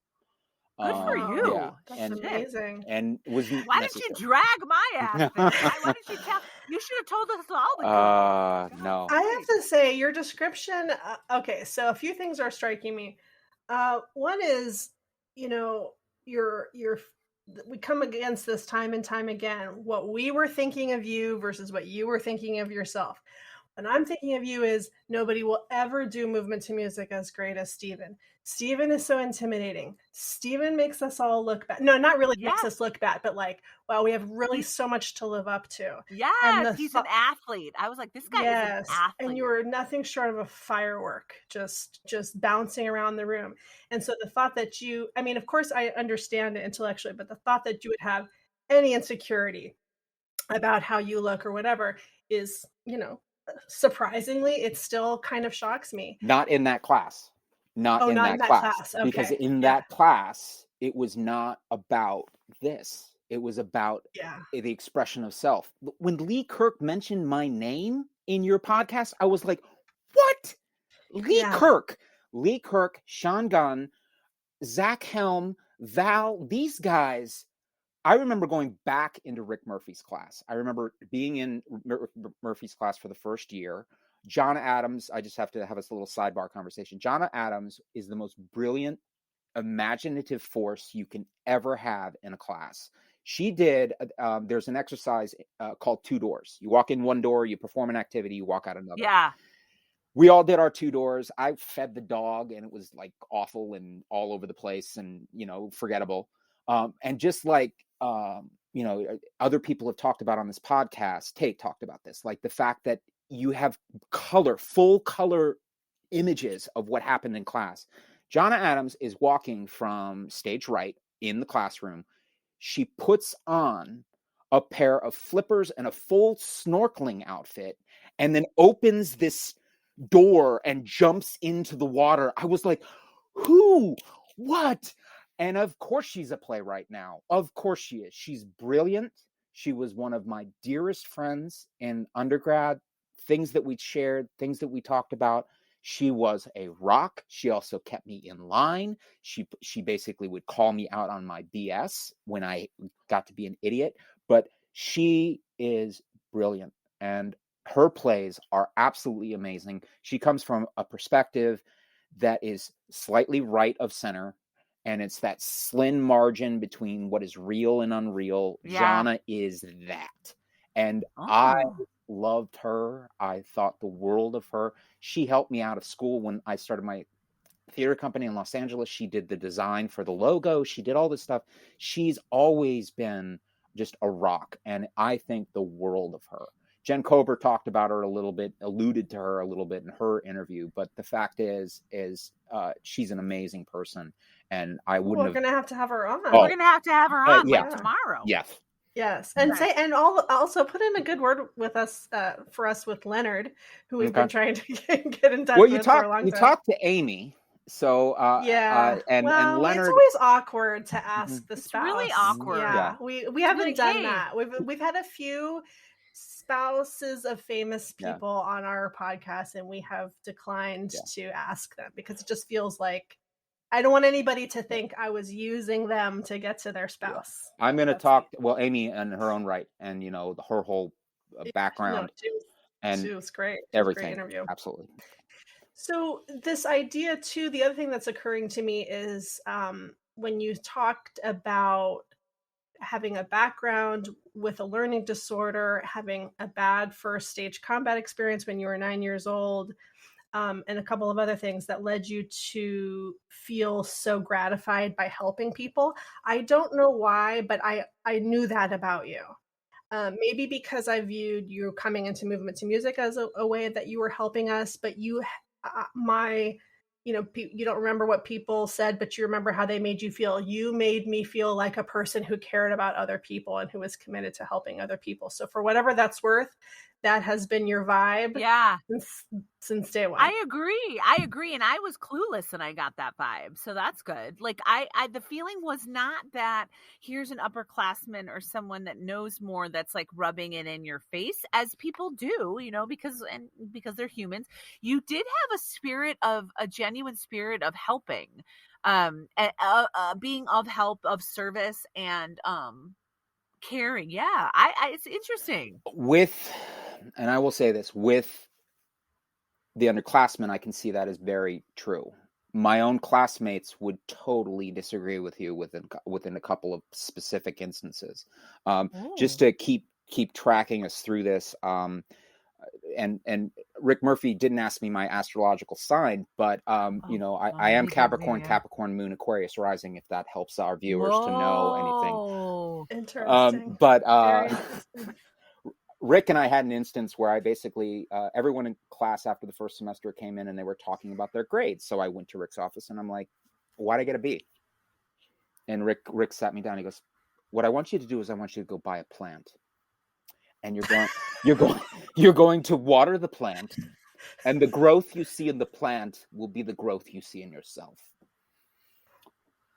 Good for you. Yeah. That's amazing. And was why did you drag my ass? Why did you tell? You should have told us all the no. I have to say your description. Okay, so a few things are striking me. One is, we come against this time and time again. What we were thinking of you versus what you were thinking of yourself. What I'm thinking of you is nobody will ever do movement to music as great as Steven. Steven is so intimidating. Steven makes us all look bad. No, not really makes us look bad, but like, wow, we have really so much to live up to. Yes, he's an athlete. I was like, this guy is an athlete. And you were nothing short of a firework, just bouncing around the room. And so the thought that of course I understand it intellectually, but the thought that you would have any insecurity about how you look or whatever is, surprisingly, it still kind of shocks me. Not in that class. Not in that class. Okay. Because in that class, it was not about this. It was about the expression of self. When Lee Kirk mentioned my name in your podcast, I was like, what? Lee Kirk, Sean Gunn, Zach Helm, Val, these guys. I remember going back into Rick Murphy's class. I remember being in Murphy's class for the first year. Johnna Adams, I just have to have a little sidebar conversation. Johnna Adams is the most brilliant, imaginative force you can ever have in a class. She did, there's an exercise called 2 doors. You walk in one door, you perform an activity, you walk out another. Yeah. We all did our 2 doors. I fed the dog and it was like awful and all over the place and, forgettable. And just like, other people have talked about on this podcast, Tate talked about this, like the fact that you have full color images of what happened in class. Johnna Adams is walking from stage right in the classroom. She puts on a pair of flippers and a full snorkeling outfit and then opens this door and jumps into the water. I was like, who? What? And of course she's a playwright now. Of course she is. She's brilliant. She was one of my dearest friends in undergrad. Things that we shared, things that we talked about. She was a rock. She also kept me in line. She basically would call me out on my BS when I got to be an idiot. But she is brilliant. And her plays are absolutely amazing. She comes from a perspective that is slightly right of center. And it's that slim margin between what is real and unreal. Yeah. Johnna is that. And I loved her. I thought the world of her. She helped me out of school when I started my theater company in Los Angeles. She did the design for the logo. She did all this stuff. She's always been just a rock. And I think the world of her. Jen Kober talked about her a little bit, alluded to her a little bit in her interview. But the fact is she's an amazing person. And I wouldn't We're going to have her on. We're going to have her on tomorrow. Yes. Yes, and also put in a good word with us for us with Leonard, who we've been trying to get in touch with for a long time. You talked to Amy, so and Leonard. It's always awkward to ask the spouse. It's really awkward. Yeah. We haven't done that. We've had a few spouses of famous Yeah. people on our podcast, and we have declined to ask them because it just feels like I don't want anybody to think I was using them to get to their spouse. I'm going to talk, well, Amy in her own right, and, you know, her whole background and it was great. everything. Great interview. Absolutely. So this idea too, the other thing that's occurring to me is when you talked about having a background with a learning disorder, having a bad first stage combat experience when you were 9 years old, and a couple of other things that led you to feel so gratified by helping people. I don't know why, but I knew that about you. Maybe because I viewed you coming into Movement to Music as a way that you were helping us, but you don't remember what people said, but you remember how they made you feel. You made me feel like a person who cared about other people and who was committed to helping other people. So for whatever that's worth, that has been your vibe since day one. I agree. And I was clueless and I got that vibe. So that's good. Like I the feeling was not that here's an upperclassman or someone that knows more that's like rubbing it in your face, as people do, you know, because they're humans. You did have a genuine spirit of helping, being of help, of service, and caring. Yeah. It's interesting. And I will say this, with the underclassmen, I can see that as very true. My own classmates would totally disagree with you within a couple of specific instances. Just to keep tracking us through this, and Rick Murphy didn't ask me my astrological sign, but you know, I am Capricorn, Capricorn Moon, Aquarius rising, if that helps our viewers to know anything. Interesting. But Rick and I had an instance where I basically, everyone in class after the first semester came in and they were talking about their grades. So I went to Rick's office and I'm like, why'd I get a B? And Rick sat me down. He goes, what I want you to do is I want you to go buy a plant. And you're going to water the plant, and the growth you see in the plant will be the growth you see in yourself.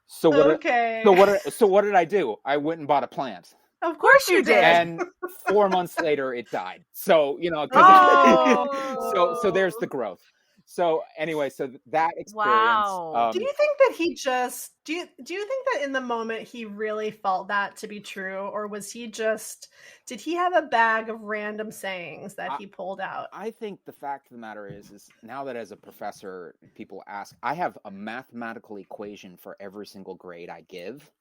So what did I do? I went and bought a plant. Of course you did. And 4 months later, it died. So, you know, so there's the growth. So anyway, so that experience. Wow. Do you think that do you think that in the moment he really felt that to be true, or was he did he have a bag of random sayings that he pulled out? I think the fact of the matter is now that as a professor, people ask, I have a mathematical equation for every single grade I give.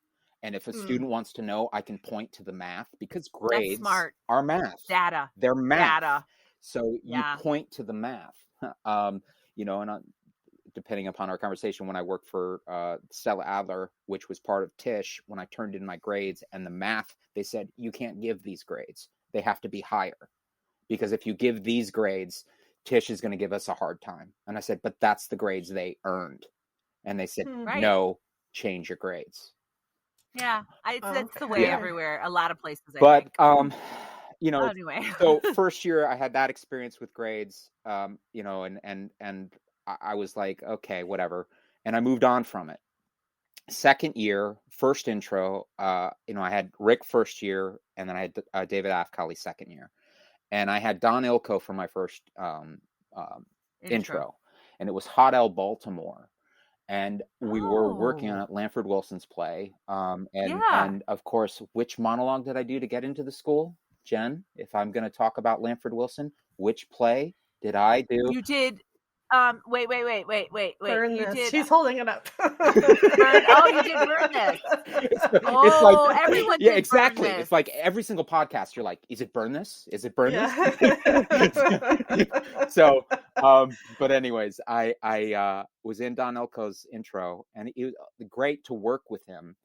And if a student wants to know, I can point to the math, because grades are math. Data. They're math. Data. So you point to the math. You know, and depending upon our conversation, when I worked for Stella Adler, which was part of Tisch, when I turned in my grades and the math, they said, you can't give these grades. They have to be higher. Because if you give these grades, Tisch is going to give us a hard time. And I said, but that's the grades they earned. And they said, no, change your grades. Yeah, it's the way everywhere. A lot of places. But you know, anyway. So first year I had that experience with grades, you know, and I was like, okay, whatever, and I moved on from it. Second year, first intro, you know, I had Rick first year, and then I had David Afkali second year, and I had Don Ilko for my first intro, and it was Hot L Baltimore. And we were working on Lanford Wilson's play. And of course, which monologue did I do to get into the school? Jen, if I'm going to talk about Lanford Wilson, which play did I do? You did. Wait. Burn you this. did. She's holding it up. You did burn this. It's like, everyone did exactly. Burn this. It's like every single podcast, you're like, is it burn this? Is it burn this? So, but anyways, I was in Don Elko's intro, and it was great to work with him,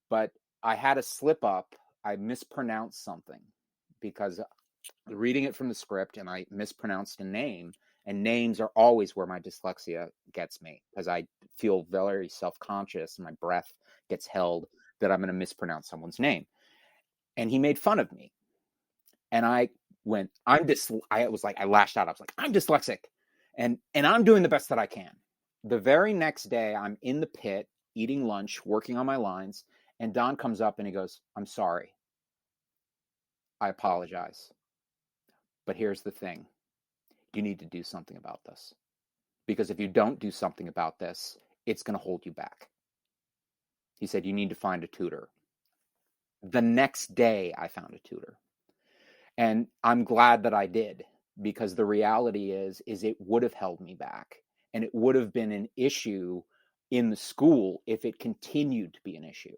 but I had a slip up. I mispronounced something because reading it from the script, and I mispronounced a name. And names are always where my dyslexia gets me, because I feel very self-conscious and my breath gets held that I'm going to mispronounce someone's name. And he made fun of me. And I went, I lashed out. I was like, I'm dyslexic. And I'm doing the best that I can. The very next day, I'm in the pit, eating lunch, working on my lines. And Don comes up and he goes, I'm sorry. I apologize. But here's the thing. You need to do something about this. Because if you don't do something about this, it's going to hold you back. He said, you need to find a tutor. The next day, I found a tutor. And I'm glad that I did, because the reality is it would have held me back. And it would have been an issue in the school if it continued to be an issue.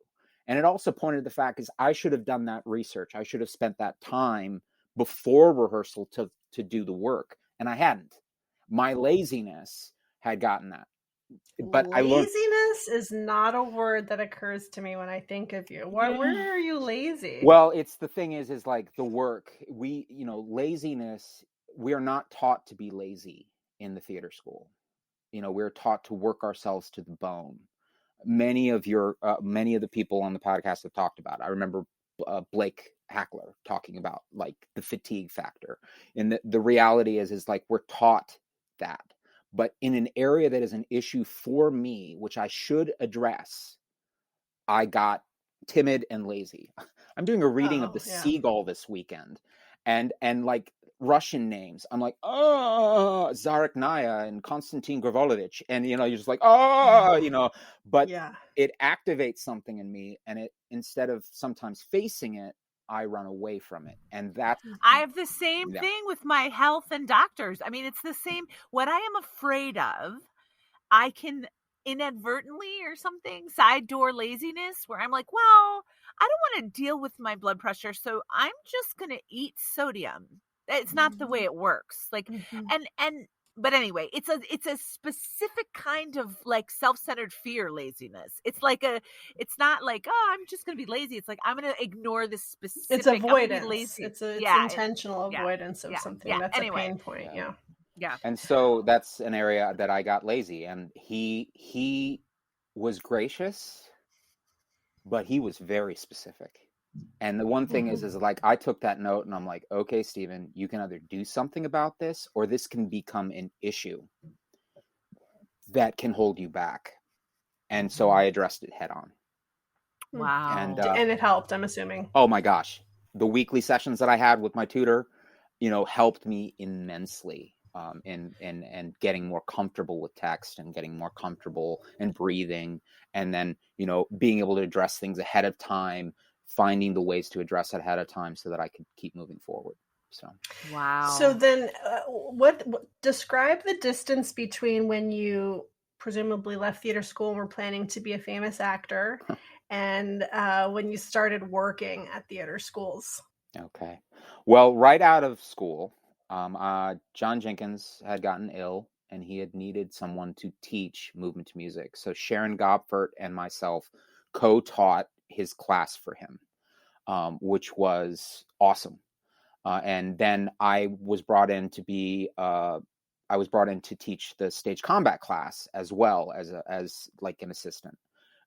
And it also pointed to the fact is I should have done that research. I should have spent that time before rehearsal to do the work. And I hadn't. My laziness had gotten that. But laziness is not a word that occurs to me when I think of you. Where are you lazy? Well, it's the thing is like the work. Laziness, we are not taught to be lazy in the theater school. We're taught to work ourselves to the bone. Many of the people on the podcast have talked about it. I remember Blake Hackler talking about like the fatigue factor. And the reality is like we're taught that. But in an area that is an issue for me, which I should address, I got timid and lazy. I'm doing a reading of the Seagull this weekend, and like Russian names. I'm like, Zariknaya and Konstantin Grivolovich. And, you're just like, but it activates something in me. And it, instead of sometimes facing it, I run away from it. And that's... I have the same thing with my health and doctors. I mean, it's the same. What I am afraid of, I can inadvertently or something, side door laziness, where I'm like, well, I don't want to deal with my blood pressure, so I'm just going to eat sodium. It's not the way it works. Like, but anyway, it's a specific kind of like self-centered fear laziness. It's not like, oh, I'm just going to be lazy. It's like, I'm going to ignore this specific. It's avoidance. It's intentional avoidance of something that's a pain point. Yeah. And so that's an area that I got lazy, and he was gracious, but he was very specific. And the one thing is like, I took that note and I'm like, okay, Stephen, you can either do something about this or this can become an issue that can hold you back. And so I addressed it head on. Wow. And it helped, I'm assuming. Oh my gosh. The weekly sessions that I had with my tutor, helped me immensely in getting more comfortable with text and getting more comfortable and breathing. And then, being able to address things ahead of time, finding the ways to address it ahead of time so that I could keep moving forward. So, wow. So then what describe the distance between when you presumably left theater school and were planning to be a famous actor and when you started working at theater schools. Okay. Well, right out of school, John Jenkins had gotten ill and he had needed someone to teach movement to music. So Sharon Gopfert and myself co-taught his class for him, which was awesome. And then I was brought in to teach the stage combat class as well as like an assistant.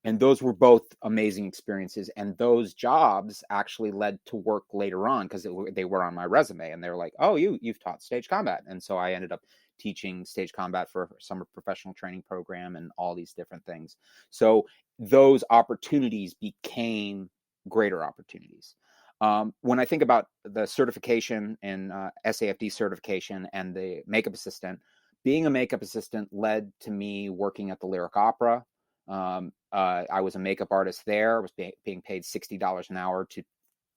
And those were both amazing experiences. And those jobs actually led to work later on because they were on my resume. And they were like, oh, you've taught stage combat. And so I ended up teaching stage combat for a summer professional training program and all these different things. So those opportunities became greater opportunities. When I think about the certification and SAFD certification and the makeup assistant, being a makeup assistant led to me working at the Lyric Opera. I was a makeup artist there. I was being paid $60 an hour to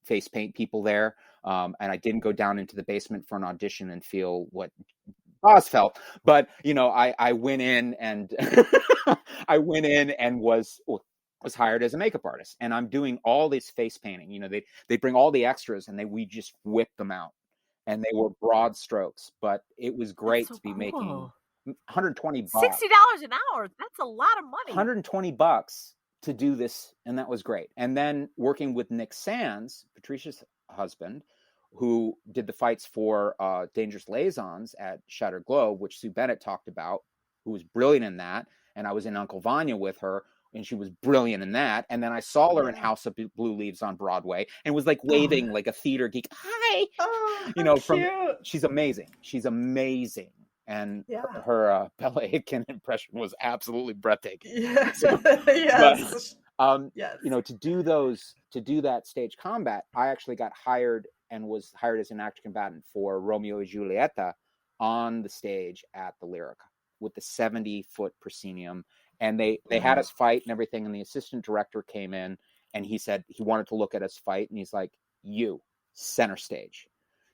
face paint people there. And I didn't go down into the basement for an audition and feel what Oz felt. But, I went in and was hired as a makeup artist, and I'm doing all this face painting. They bring all the extras and we just whip them out, and they were broad strokes, but it was great to be making $120. $60 an hour. That's a lot of money. $120 to do this. And that was great. And then working with Nick Sands, Patricia's husband, who did the fights for Dangerous Liaisons at Shattered Globe, which Sue Bennett talked about, who was brilliant in that. And I was in Uncle Vanya with her, and she was brilliant in that. And then I saw her in House of Blue Leaves on Broadway and was like waving like a theater geek. Hi. She's amazing. She's amazing. And her Bella Aitken impression was absolutely breathtaking. Yes. But, to do that stage combat, I actually got hired and was hired as an actor combatant for Romeo and Julieta on the stage at the Lyric with the 70-foot proscenium. And they had us fight and everything. And the assistant director came in and he said he wanted to look at us fight. And he's like, you, center stage.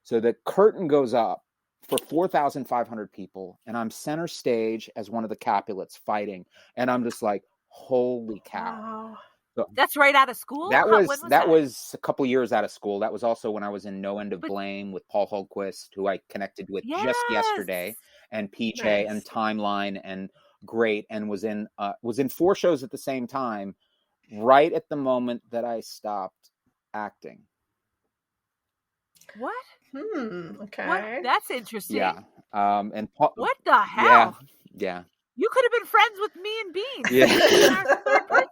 So the curtain goes up for 4,500 people. And I'm center stage as one of the Capulets fighting. And I'm just like, holy cow. Wow. So That's right out of school? that When was that was a couple years out of school. That was also when I was in No End of Blame with Paul Holmquist, who I connected with just yesterday, and PJ and Nice. Timeline and Great, and was in 4 shows at the same time, right at the moment that I stopped acting. What? Okay. What? That's interesting. Yeah. And Paul, What the hell? Yeah. You could have been friends with me and Beans.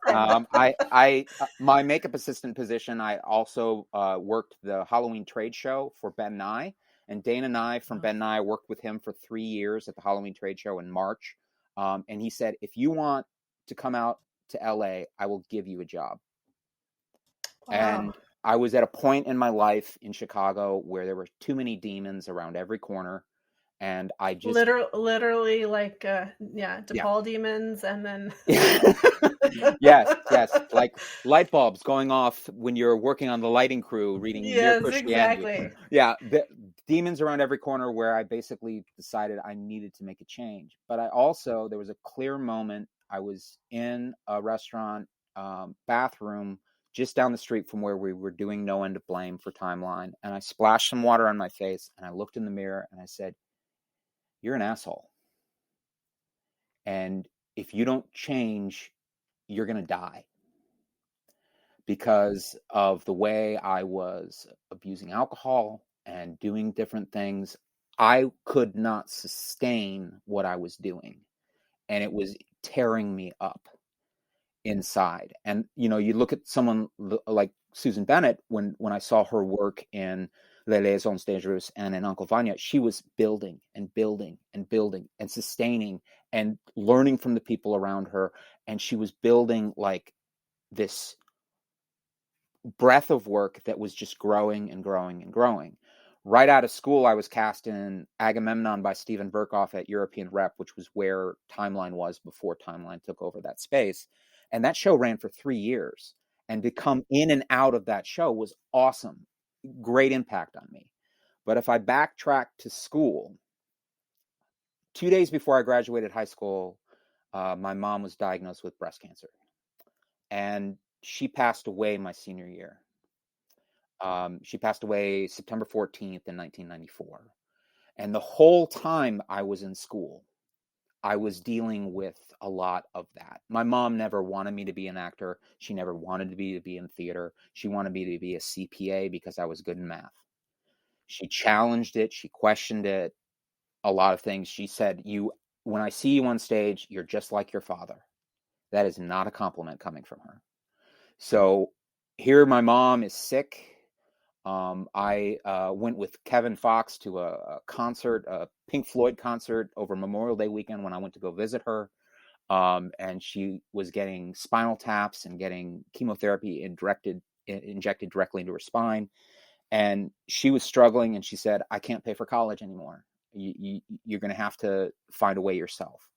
Yeah. My makeup assistant position, I also worked the Halloween trade show for Ben Nye, and Dana Nye from Ben Nye, worked with him for 3 years at the Halloween trade show in March. And he said, if you want to come out to LA, I will give you a job. Wow. And I was at a point in my life in Chicago where there were too many demons around every corner. And I just literally like DePaul demons, and then yes, like light bulbs going off when you're working on the lighting crew reading Mere Christianity. Exactly. Yeah, the demons around every corner, where I basically decided I needed to make a change. But I also, there was a clear moment. I was in a restaurant bathroom just down the street from where we were doing No End of Blame for Timeline, and I splashed some water on my face and I looked in the mirror and I said, you're an asshole. And if you don't change, you're going to die. Because of the way I was abusing alcohol and doing different things, I could not sustain what I was doing. And it was tearing me up inside. And, you know, you look at someone like Susan Bennett, when I saw her work in Liaisons Dangereuses and in Uncle Vanya, she was building and building and building and sustaining and learning from the people around her. And she was building like this breadth of work that was just growing and growing and growing. Right out of school, I was cast in Agamemnon by Steven Berkoff at European Rep, which was where Timeline was before Timeline took over that space. And that show ran for 3 years. And to come in and out of that show was awesome. Great impact on me. But if I backtrack to school, 2 days before I graduated high school, my mom was diagnosed with breast cancer. And she passed away my senior year. She passed away September 14th in 1994. And the whole time I was in school, I was dealing with a lot of that. My mom never wanted me to be an actor. She never wanted me to be in theater. She wanted me to be a CPA because I was good in math. She challenged it. She questioned it. A lot of things. She said, when I see you on stage, you're just like your father. That is not a compliment coming from her. So here my mom is sick. I went with Kevin Fox to a concert, a Pink Floyd concert over Memorial Day weekend when I went to go visit her. And she was getting spinal taps and getting chemotherapy injected directly into her spine. And she was struggling, and she said, I can't pay for college anymore. You're going to have to find a way yourself.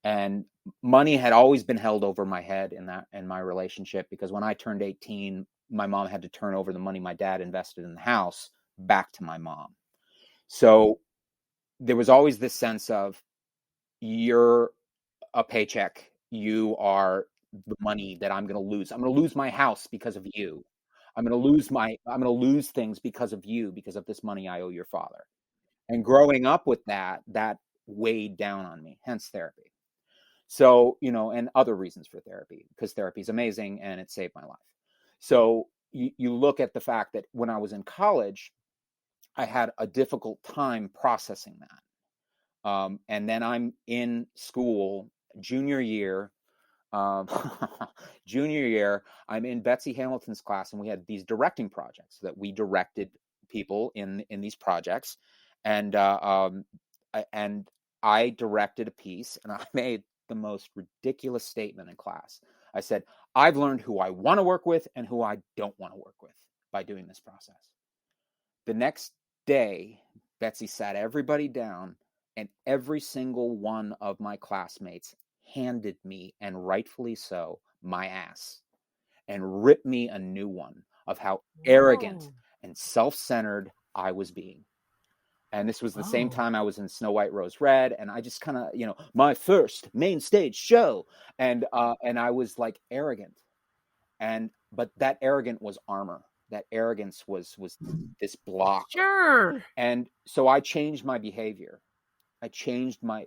And money had always been held over my head in my relationship, because when I turned 18, my mom had to turn over the money my dad invested in the house back to my mom. So there was always this sense of, you're a paycheck. You are the money that I'm going to lose. I'm going to lose my house because of you. I'm going to lose things because of you, because of this money I owe your father. And growing up with that weighed down on me, hence therapy. So, and other reasons for therapy, because therapy is amazing and it saved my life. So you look at the fact that when I was in college, I had a difficult time processing that. And then I'm in school, junior year, I'm in Betsy Hamilton's class, and we had these directing projects that we directed people in these projects. And I directed a piece, and I made the most ridiculous statement in class. I said, I've learned who I want to work with and who I don't want to work with by doing this process. The next day, Betsy sat everybody down, and every single one of my classmates handed me, and rightfully so, my ass, and ripped me a new one of how arrogant and self-centered I was being. And this was the same time I was in Snow White Rose Red, and I just kind of, my first main stage show, and I was like arrogant, but that arrogant was armor. That arrogance was this block. Sure. And so I changed my behavior. I changed my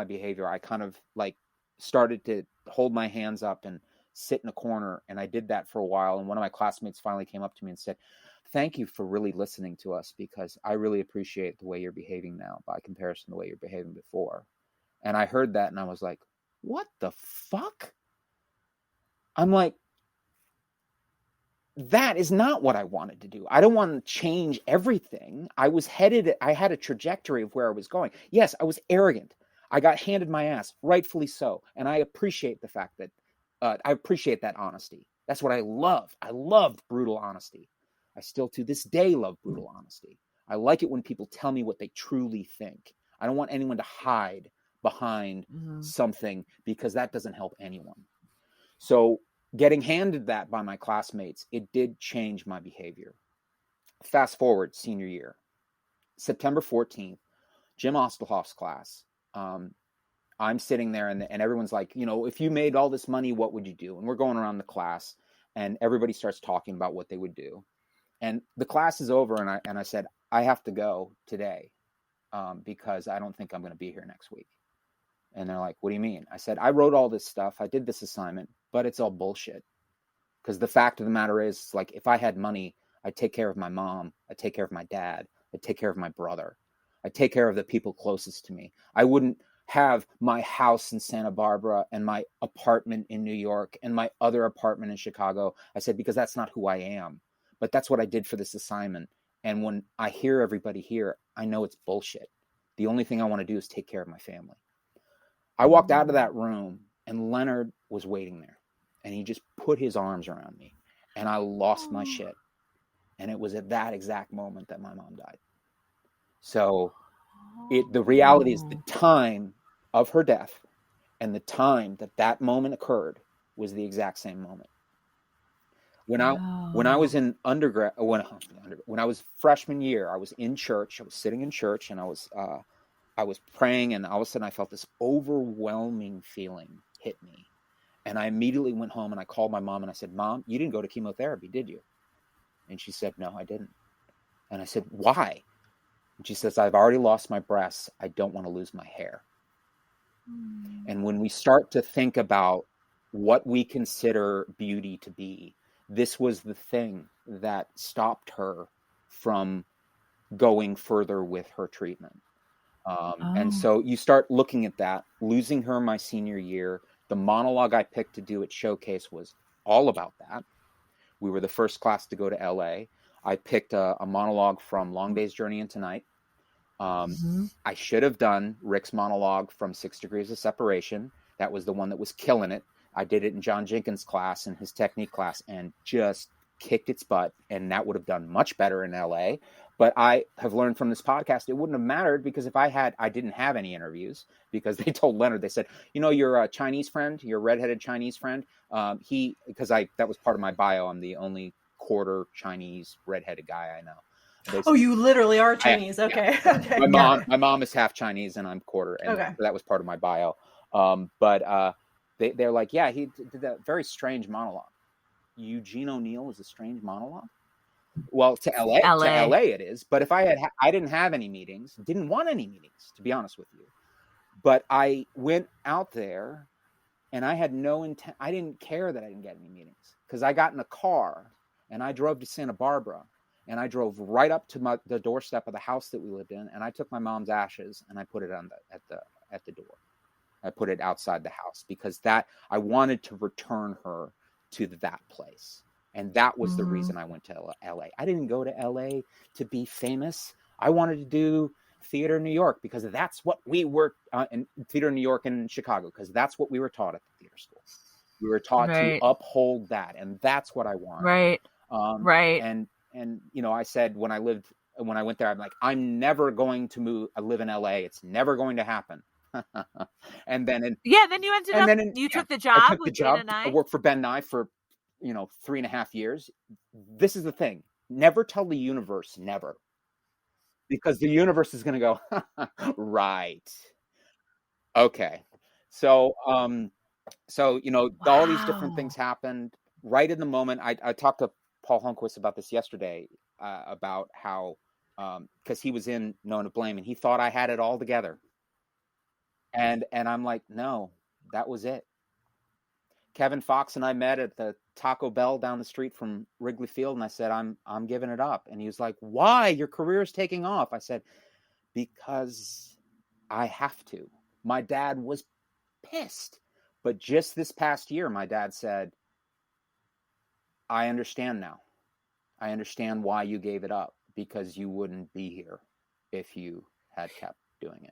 behavior. I kind of like started to hold my hands up and sit in a corner, and I did that for a while. And one of my classmates finally came up to me and said, "Thank you for really listening to us, because I really appreciate the way you're behaving now by comparison to the way you're behaving before." And I heard that and I was like, what the fuck? I'm like, that is not what I wanted to do. I don't want to change everything. I had a trajectory of where I was going. Yes, I was arrogant. I got handed my ass, rightfully so. And I appreciate the fact that, I appreciate that honesty. That's what I loved. I loved brutal honesty. I still to this day love brutal honesty. I like it when people tell me what they truly think. I don't want anyone to hide behind something, because that doesn't help anyone. So getting handed that by my classmates, it did change my behavior. Fast forward senior year, September 14th, Jim Ostelhoff's class. I'm sitting there and everyone's like, if you made all this money, what would you do? And we're going around the class and everybody starts talking about what they would do. And the class is over, and I said, I have to go today because I don't think I'm going to be here next week. And they're like, what do you mean? I said, I wrote all this stuff. I did this assignment, but it's all bullshit. Because the fact of the matter is, like, if I had money, I'd take care of my mom. I'd take care of my dad. I'd take care of my brother. I'd take care of the people closest to me. I wouldn't have my house in Santa Barbara and my apartment in New York and my other apartment in Chicago. I said, because that's not who I am. But that's what I did for this assignment. And when I hear everybody here, I know it's bullshit. The only thing I want to do is take care of my family. I walked out of that room and Leonard was waiting there, and he just put his arms around me, and I lost my shit. And it was at that exact moment that my mom died. So the reality is the time of her death and the time that moment occurred was the exact same moment. When I was in undergrad, when I was freshman year, I was in church. I was sitting in church, and I was praying, and all of a sudden I felt this overwhelming feeling hit me. And I immediately went home and I called my mom and I said, Mom, you didn't go to chemotherapy, did you? And she said, no, I didn't. And I said, why? And she says, I've already lost my breasts. I don't want to lose my hair. And when we start to think about what we consider beauty to be, this was the thing that stopped her from going further with her treatment. And so you start looking at that, losing her my senior year. The monologue I picked to do at Showcase was all about that. We were the first class to go to LA. I picked a monologue from Long Day's Journey Into Night. I should have done Rick's monologue from 6 Degrees of Separation. That was the one that was killing it. I did it in John Jenkins' class and his technique class and just kicked its butt. And that would have done much better in LA. But I have learned from this podcast, it wouldn't have mattered, because if I didn't have any interviews, because they told Leonard, they said, your Chinese friend, your redheaded Chinese friend, that was part of my bio. I'm the only quarter Chinese redheaded guy I know. Oh, you literally are Chinese. Okay. Yeah. Okay. My mom is half Chinese and I'm quarter. And so that was part of my bio. But they're like, yeah, he did that very strange monologue. Eugene O'Neill is a strange monologue. Well, to LA it is. But if I didn't have any meetings, didn't want any meetings, to be honest with you. But I went out there and I had no intent. I didn't care that I didn't get any meetings, because I got in a car and I drove to Santa Barbara, and I drove right up to the doorstep of the house that we lived in. And I took my mom's ashes and I put it at the door. I put it outside the house, because I wanted to return her to that place. And that was the reason I went to LA. I didn't go to LA to be famous. I wanted to do theater in New York, because that's what we were in theater in New York and Chicago, because that's what we were taught at the theater school. We were taught to uphold that. And that's what I wanted. Right. Right. And I said when I went there, I'm like, I'm never going to live in LA. It's never going to happen. And then then you ended up, you took the job. I took the job. I worked for Ben Nye for 3.5 years. This is the thing. Never tell the universe never, because the universe is going to go, right. Okay. So, all these different things happened right in the moment. I talked to Paul Holmquist about this yesterday, about how, because he was in No One to Blame and he thought I had it all together. And I'm like, no, that was it. Kevin Fox and I met at the Taco Bell down the street from Wrigley Field, and I said, I'm giving it up. And he was like, why? Your career is taking off. I said, because I have to. My dad was pissed. But just this past year, my dad said, I understand now. I understand why you gave it up, because you wouldn't be here if you had kept doing it.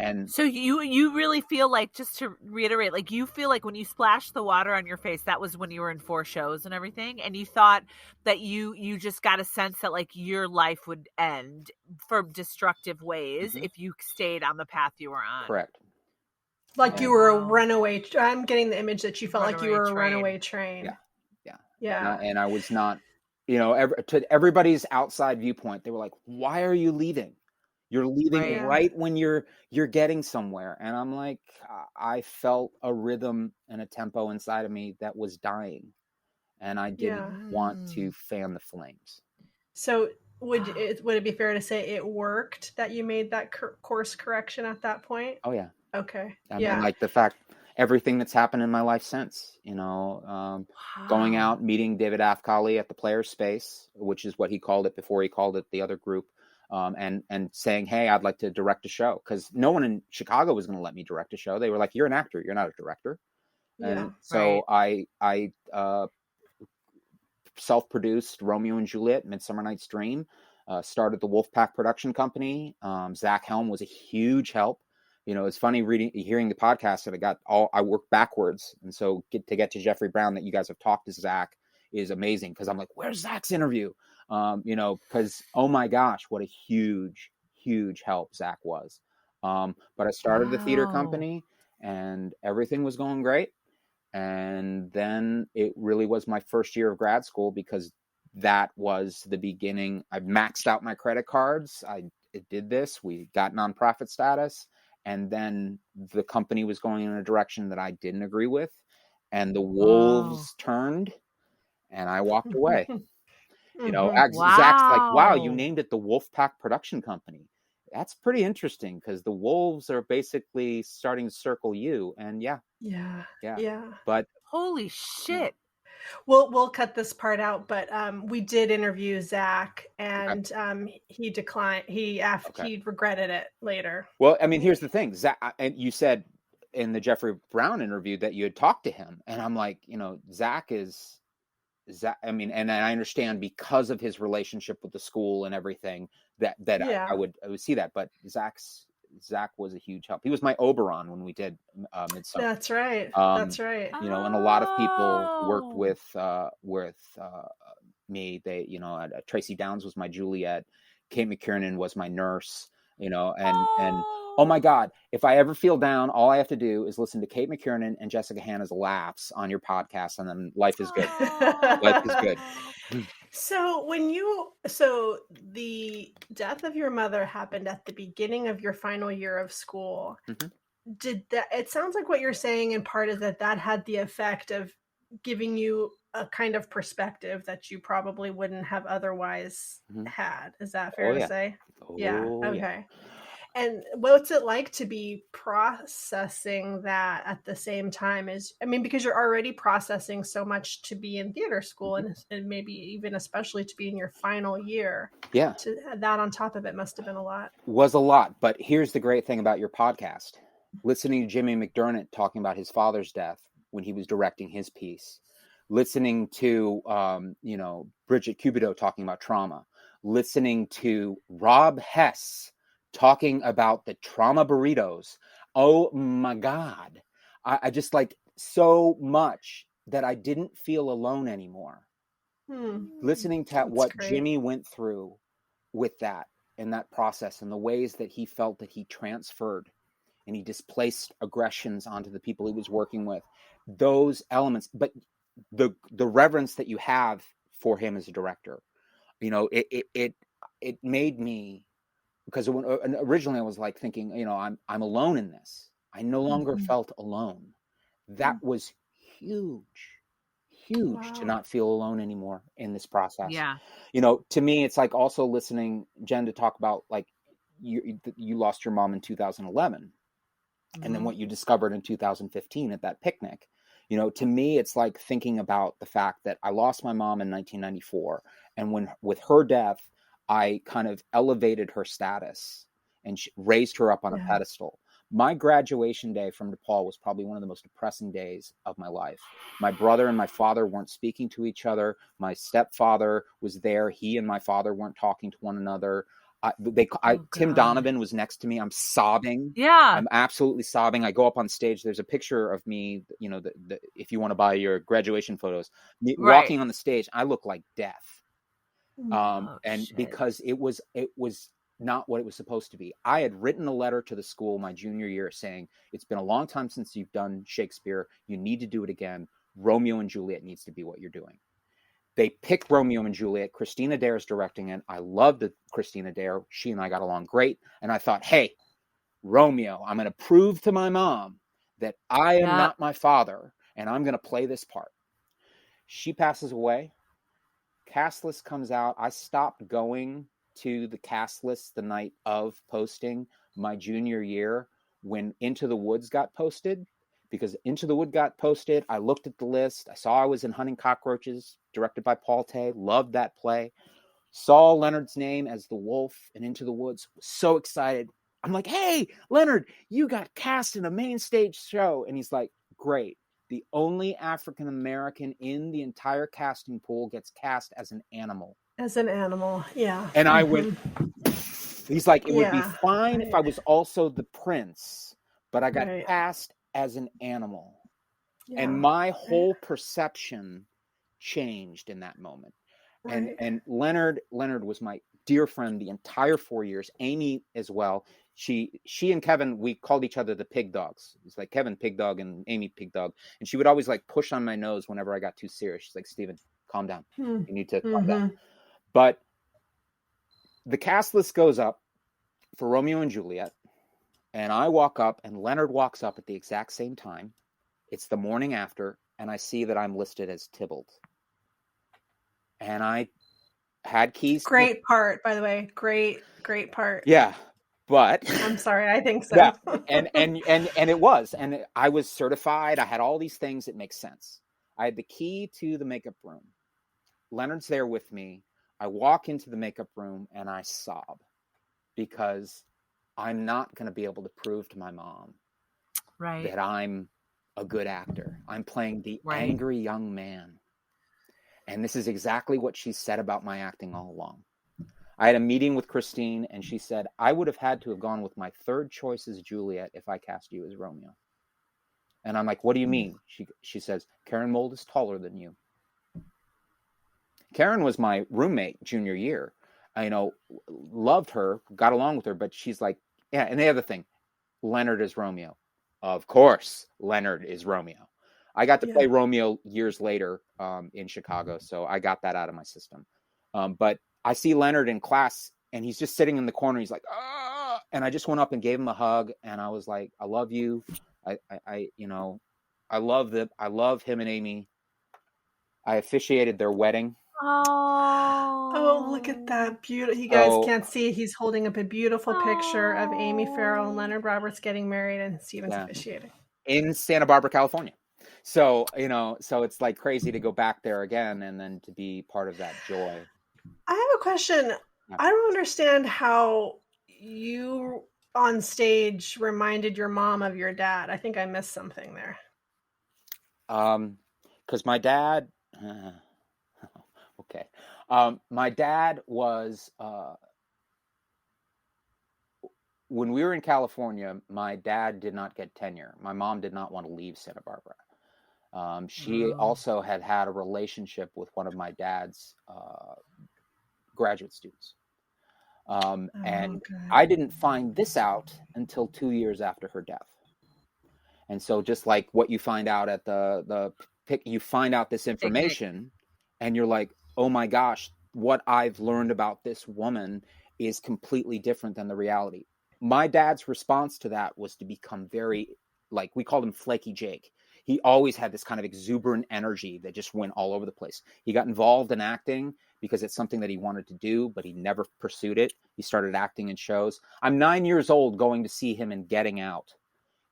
And so you really feel like, just to reiterate, like you feel like when you splashed the water on your face, that was when you were in 4 shows and everything, and you thought that you just got a sense that like your life would end for destructive ways if you stayed on the path you were on. Correct. Like you were a runaway. I'm getting the image that you felt like you were a runaway train. Yeah. And I was not, to everybody's outside viewpoint, they were like, why are you leaving? You're leaving right when you're getting somewhere. And I'm like, I felt a rhythm and a tempo inside of me that was dying. And I didn't want to fan the flames. So would it be fair to say it worked that you made that course correction at that point? Oh, yeah. Okay. I mean, like the fact, everything that's happened in my life since, going out, meeting David Afkali at the Players Space, which is what he called it before he called it the other group. And saying, hey, I'd like to direct a show, because no one in Chicago was going to let me direct a show. They were like, you're an actor, you're not a director. And so I self-produced Romeo and Juliet, Midsummer Night's Dream, started the Wolfpack production company. Zach Helm was a huge help. It's funny hearing the podcast that I worked backwards. And so to get to Jeffrey Brown, that you guys have talked to Zach, is amazing, because I'm like, where's Zach's interview? Because, oh my gosh, what a huge, huge help Zach was. But I started the theater company and everything was going great. And then it really was my first year of grad school, because that was the beginning. I maxed out my credit cards. I did this. We got nonprofit status. And then the company was going in a direction that I didn't agree with. And the wolves turned and I walked away. Zach's like, wow, you named it the Wolfpack Production Company. That's pretty interesting, because the wolves are basically starting to circle you. And yeah. But holy shit. We'll cut this part out, but we did interview Zach, and he declined. He regretted it later. Well, I mean, here's the thing, Zach, and you said in the Jeffrey Brown interview that you had talked to him, and I'm like, Zach is. I mean, and I understand because of his relationship with the school and everything that I would see that, but Zach was a huge help. He was my Oberon when we did Midsummer. That's right. That's right. And a lot of people worked with me. They, Tracy Downs was my Juliet. Kate McKiernan was my nurse. And oh my God, if I ever feel down, all I have to do is listen to Kate McKiernan and Jessica Hanna's laughs on your podcast, and then life is good. Life is good. So the death of your mother happened at the beginning of your final year of school. It sounds like what you're saying in part is that had the effect of giving you a kind of perspective that you probably wouldn't have otherwise had. Is that fair to say? Okay. Yeah. And what's it like to be processing that at the same time because you're already processing so much to be in theater school and maybe even especially to be in your final year. Yeah. That on top of it must have been a lot. Was a lot. But here's the great thing about your podcast. Listening to Jimmy McDermott talking about his father's death when he was directing his piece. Listening to, Bridget Quebodeaux talking about trauma. Listening to Rob Hess talking about the trauma burritos. Oh my God. I just like so much that I didn't feel alone anymore. Listening to That's what great. Jimmy went through with that and that process and the ways that he felt that he transferred and he displaced aggressions onto the people he was working with, those elements, but the reverence that you have for him as a director, you know, it made me, because originally I was like thinking, you know, I'm alone in this. I no longer felt alone. That was huge to not feel alone anymore in this process. Yeah. You know, to me, it's like also listening, Jen, to talk about like you lost your mom in 2011 and then what you discovered in 2015 at that picnic. You know, to me, it's like thinking about the fact that I lost my mom in 1994. And when with her death, I kind of elevated her status and raised her up on a pedestal. My graduation day from DePaul was probably one of the most depressing days of my life. My brother and my father weren't speaking to each other. My stepfather was there. He and my father weren't talking to one another. Tim Donovan was next to me. I'm sobbing. Yeah. I'm absolutely sobbing. I go up on stage. There's a picture of me, you know, if you want to buy your graduation photos, walking on the stage, I look like death. Because it was not what it was supposed to be. I had written a letter to the school my junior year saying, it's been a long time since you've done Shakespeare. You need to do it again. Romeo and Juliet needs to be what you're doing. They picked Romeo and Juliet. Christina Dare's directing it. I loved Christina Dare. She and I got along great. And I thought, hey, Romeo, I'm going to prove to my mom that I am not my father, and I'm going to play this part. She passes away. Cast list comes out. I stopped going to the cast list the night of posting my junior year when Into the Woods got posted, because Into the Wood got posted. I looked at the list. I saw I was in Hunting Cockroaches, directed by Paul Tay. Loved that play. Saw Leonard's name as the wolf in Into the Woods. Was so excited. I'm like, hey, Leonard, you got cast in a main stage show. And he's like, great. The only African-American in the entire casting pool gets cast as an animal. As an animal, yeah. And I went, he's like, it would be fine if I was also the prince, but I got cast as an animal. Yeah. And my whole perception changed in that moment. And Leonard was my dear friend the entire 4 years. Amy as well. She and Kevin, we called each other the pig dogs. It's like Kevin pig dog and Amy pig dog. And she would always like push on my nose whenever I got too serious. She's like, Steven, calm down. You need to calm down. But the cast list goes up for Romeo and Juliet. And I walk up and Leonard walks up at the exact same time. It's the morning after. And I see that I'm listed as Tybalt. And I had keys. Great part, by the way. Great part. Yeah. But I'm sorry, I think so. Yeah. And it was. And I was certified. I had all these things that make sense. I had the key to the makeup room. Leonard's there with me. I walk into the makeup room and I sob because I'm not going to be able to prove to my mom that I'm a good actor. I'm playing the angry young man. And this is exactly what she said about my acting all along. I had a meeting with Christine and she said, I would have had to have gone with my third choice as Juliet if I cast you as Romeo. And I'm like, what do you mean? She says, Karen Mold is taller than you. Karen was my roommate junior year. I loved her, got along with her, but she's like, yeah. And the other thing, Leonard is Romeo. Of course, Leonard is Romeo. I got to play Romeo years later in Chicago, so I got that out of my system. But I see Leonard in class, and he's just sitting in the corner. He's like, ah! And I just went up and gave him a hug, and I was like, I love you. I love him and Amy. I officiated their wedding. Oh, look at that. Beautiful. You guys can't see. He's holding up a beautiful picture of Amy Farrell and Leonard Roberts getting married and Steven's officiating. In Santa Barbara, California. So, so it's like crazy to go back there again and then to be part of that joy. I have a question. I don't understand how you on stage reminded your mom of your dad. I think I missed something there. Because my dad... Okay. My dad was, when we were in California, my dad did not get tenure. My mom did not want to leave Santa Barbara. She also had a relationship with one of my dad's graduate students. And I didn't find this out until 2 years after her death. And so just like what you find out at the you find out this information and you're like, oh my gosh, what I've learned about this woman is completely different than the reality. My dad's response to that was to become very, like, we called him Flaky Jake. He always had this kind of exuberant energy that just went all over the place. He got involved in acting because it's something that he wanted to do, but he never pursued it. He started acting in shows. I'm 9 years old going to see him in Getting Out.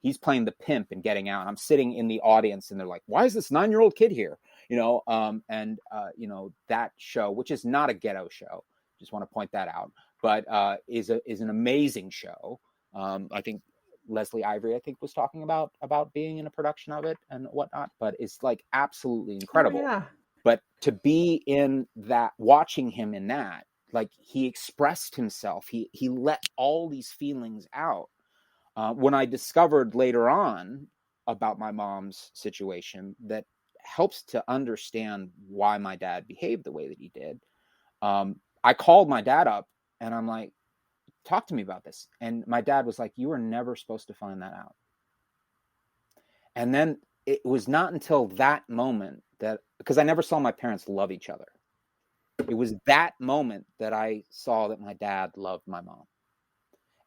He's playing the pimp in Getting Out. I'm sitting in the audience and they're like, why is this 9-year-old kid here? That show, which is not a ghetto show, just want to point that out, but is an amazing show. I think Leslie Ivory, was talking about being in a production of it and whatnot, but it's like absolutely incredible. Oh, yeah. But to be in that, watching him in that, like, he expressed himself, he let all these feelings out. When I discovered later on about my mom's situation, that helps to understand why my dad behaved the way that he did. I called my dad up and I'm like, talk to me about this. And my dad was like, you were never supposed to find that out. And then it was not until that moment that, because I never saw my parents love each other. It was that moment that I saw that my dad loved my mom.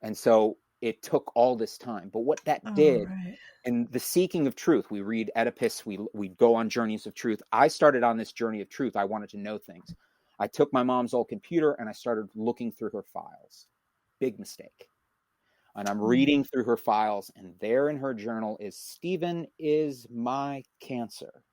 And so it took all this time. But what that did, and the seeking of truth, we read Oedipus, we go on journeys of truth. I started on this journey of truth. I wanted to know things. I took my mom's old computer and I started looking through her files. Big mistake. And I'm reading through her files, and there in her journal is, Stephen is my cancer.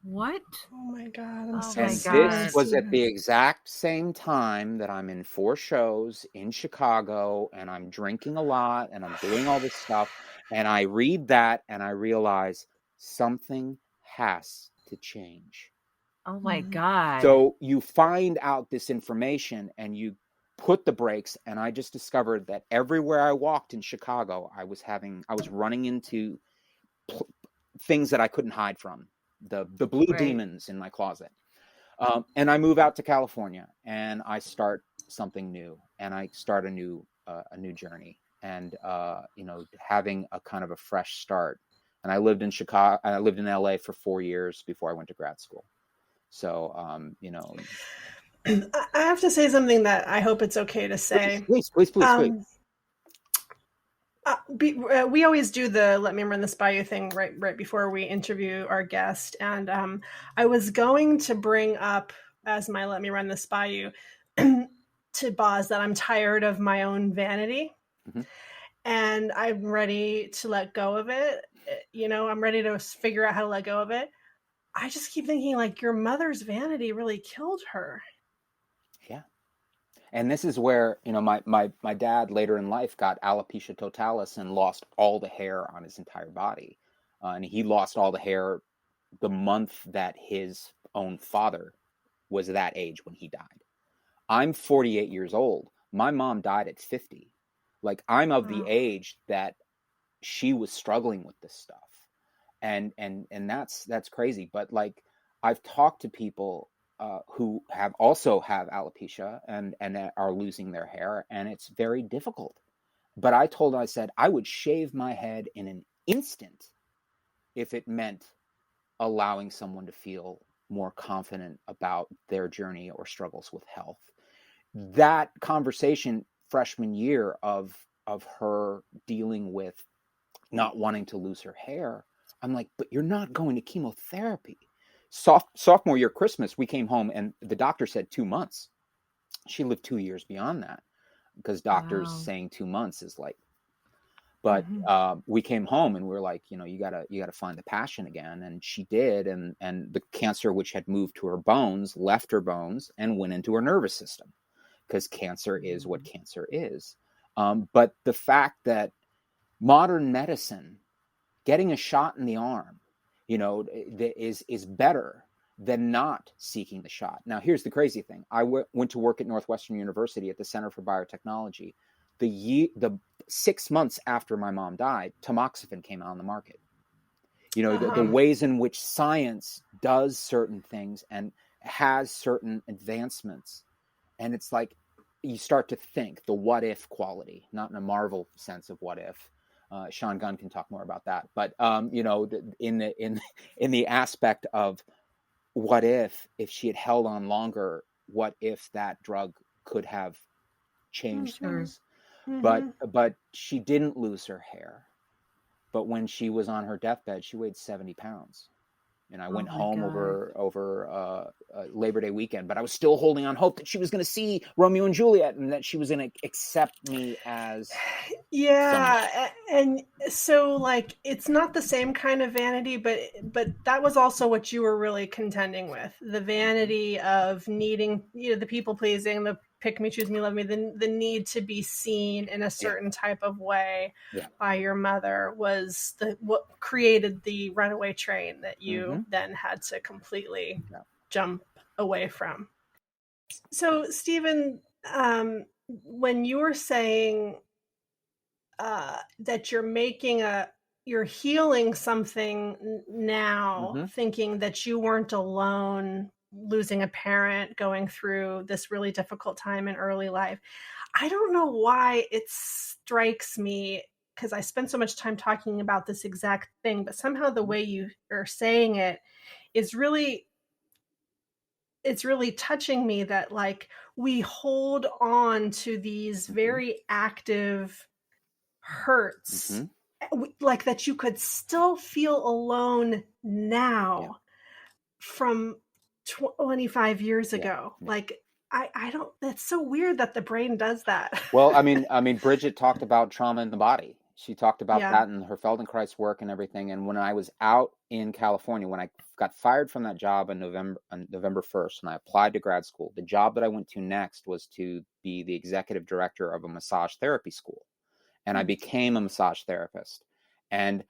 What? Oh my God. I'm so and sorry. This was at the exact same time that I'm in 4 shows in Chicago and I'm drinking a lot and I'm doing all this stuff. And I read that and I realize something has to change. Oh my God. So you find out this information and you put the brakes, and I just discovered that everywhere I walked in Chicago, I was running into things that I couldn't hide from. The blue demons in my closet. And I move out to California and I start something new, and I start a new journey, and having a kind of a fresh start. And I lived in Chicago, I lived in LA for 4 years before I went to grad school. So, I have to say something that I hope it's okay to say. Please. We always do the let me run this by you thing right before we interview our guest. And I was going to bring up as my let me run this by you to Boz that I'm tired of my own vanity. Mm-hmm. And I'm ready to let go of it. I'm ready to figure out how to let go of it. I just keep thinking, like, your mother's vanity really killed her. Yeah. And this is where, my dad later in life got alopecia totalis and lost all the hair on his entire body. And he lost all the hair the month that his own father was that age when he died. I'm 48 years old. My mom died at 50. Like, I'm of the age that she was struggling with this stuff. And that's crazy. But, like, I've talked to people who have alopecia and are losing their hair, and it's very difficult. But I said I would shave my head in an instant if it meant allowing someone to feel more confident about their journey or struggles with health. That conversation freshman year of her dealing with not wanting to lose her hair, I'm like, but you're not going to chemotherapy. Sophomore year Christmas, we came home and the doctor said 2 months. She lived 2 years beyond that, because doctors saying 2 months is like, but we came home and we were like, you gotta find the passion again. And she did. And the cancer, which had moved to her bones, left her bones and went into her nervous system, because cancer is what cancer is. But the fact that modern medicine, getting a shot in the arm, is better than not seeking the shot. Now, here's the crazy thing. I went to work at Northwestern University at the Center for Biotechnology. The 6 months after my mom died, tamoxifen came out on the market. You know, the ways in which science does certain things and has certain advancements. And it's like, you start to think the what if quality, not in a Marvel sense of what if. Sean Gunn can talk more about that. But, you know, in the aspect of what if she had held on longer, what if that drug could have changed things? But she didn't lose her hair. But when she was on her deathbed, she weighed 70 pounds. And I went home over Labor Day weekend, but I was still holding on hope that she was going to see Romeo and Juliet and that she was going to accept me as someone. And so like it's not the same kind of vanity, but that was also what you were really contending with, the vanity of needing, you know, the people pleasing, the pick me, choose me, love me, the need to be seen in a certain type of way by your mother was what created the runaway train that you then had to completely jump away from. So Stephen, when you were saying that you're healing something now, thinking that you weren't alone, losing a parent, going through this really difficult time in early life. I don't know why it strikes me, because I spend so much time talking about this exact thing, but somehow the way you are saying it is really, it's really touching me that like we hold on to these very active hurts, like that you could still feel alone now from 25 years ago. Like I don't, that's so weird that the brain does that. Well, I mean, Bridget talked about trauma in the body. She talked about that in her Feldenkrais work and everything. And when I was out in California, when I got fired from that job on November 1st, and I applied to grad school, the job that I went to next was to be the executive director of a massage therapy school. And I became a massage therapist. And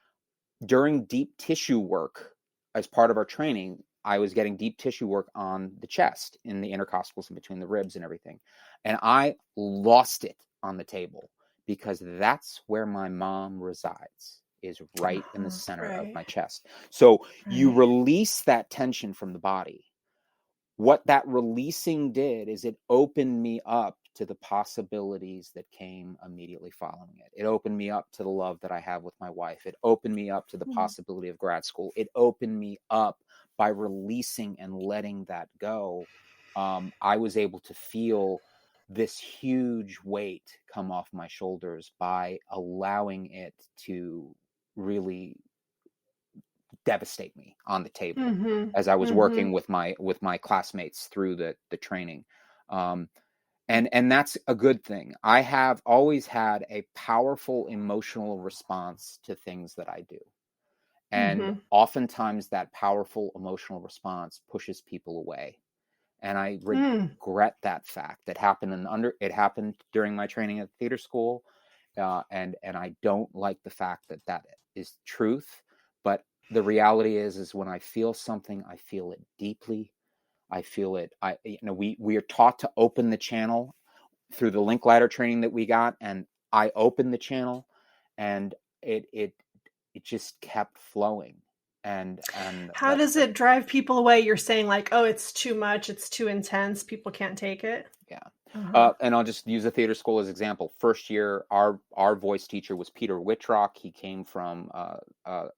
during deep tissue work, as part of our training, I was getting deep tissue work on the chest, in the intercostals and between the ribs and everything. And I lost it on the table because that's where my mom resides, is right in the center of my chest. So you release that tension from the body. What that releasing did is it opened me up to the possibilities that came immediately following it. It opened me up to the love that I have with my wife. It opened me up to the possibility of grad school. It opened me up by releasing and letting that go. I was able to feel this huge weight come off my shoulders by allowing it to really devastate me on the table as I was working with my classmates through the training. And that's a good thing. I have always had a powerful emotional response to things that I do. And oftentimes that powerful emotional response pushes people away. And I regret that fact. That happened it happened during my training at theater school. And I don't like the fact that that is truth. But the reality is when I feel something, I feel it deeply. I feel it. We are taught to open the channel through the Linklater training that we got, and I opened the channel, and it just kept flowing. And how does it drive people away? You're saying like, oh, it's too much, it's too intense, people can't take it. And I'll just use the theater school as an example. First year, our voice teacher was Peter Wittrock. He came from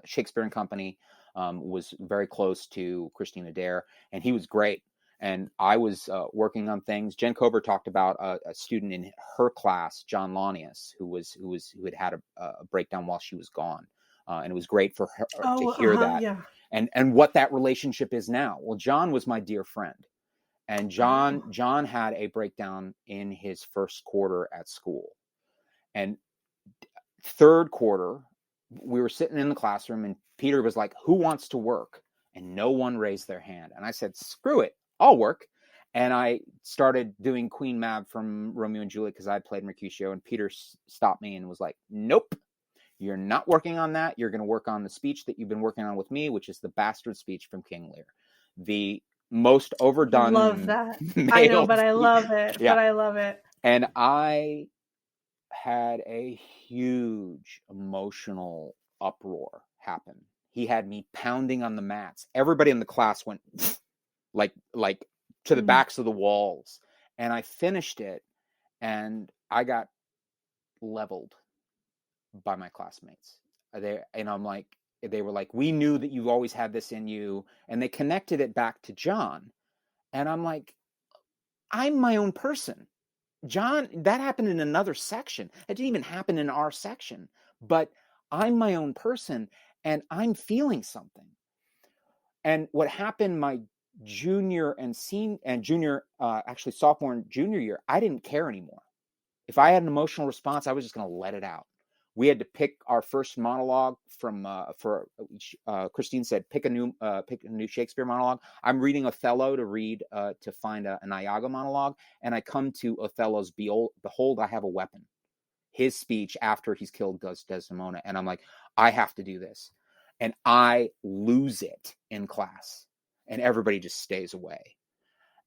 Shakespeare and Company, was very close to Christina Dare, and he was great. And I was working on things. Jen Kober talked about a student in her class, John Launius, who had a breakdown while she was gone, and it was great for her to hear that, and what that relationship is now. Well, John was my dear friend. And John had a breakdown in his first quarter at school. And third quarter, we were sitting in the classroom and Peter was like, who wants to work? And no one raised their hand. And I said, screw it, I'll work. And I started doing Queen Mab from Romeo and Juliet because I played Mercutio. And Peter stopped me and was like, nope, you're not working on that. You're going to work on the speech that you've been working on with me, which is the bastard speech from King Lear. The most overdone. Love that. I know, but I love it. Yeah. But I love it. And I had a huge emotional uproar happen he had me pounding on the mats. Everybody in the class went like to the backs of the walls. And I finished it, and I got leveled by my classmates. They were like, we knew that you always had this in you. And they connected it back to John. And I'm like, I'm my own person. John, that happened in another section. It didn't even happen in our section. But I'm my own person, and I'm feeling something. And what happened my junior and sophomore and junior year, I didn't care anymore. If I had an emotional response, I was just going to let it out. We had to pick our first monologue from Christine said, pick a new Shakespeare monologue. I'm reading Othello to find an Iago monologue. And I come to Othello's Behold, I have a weapon. His speech after he's killed Desdemona. And I'm like, I have to do this. And I lose it in class. And everybody just stays away.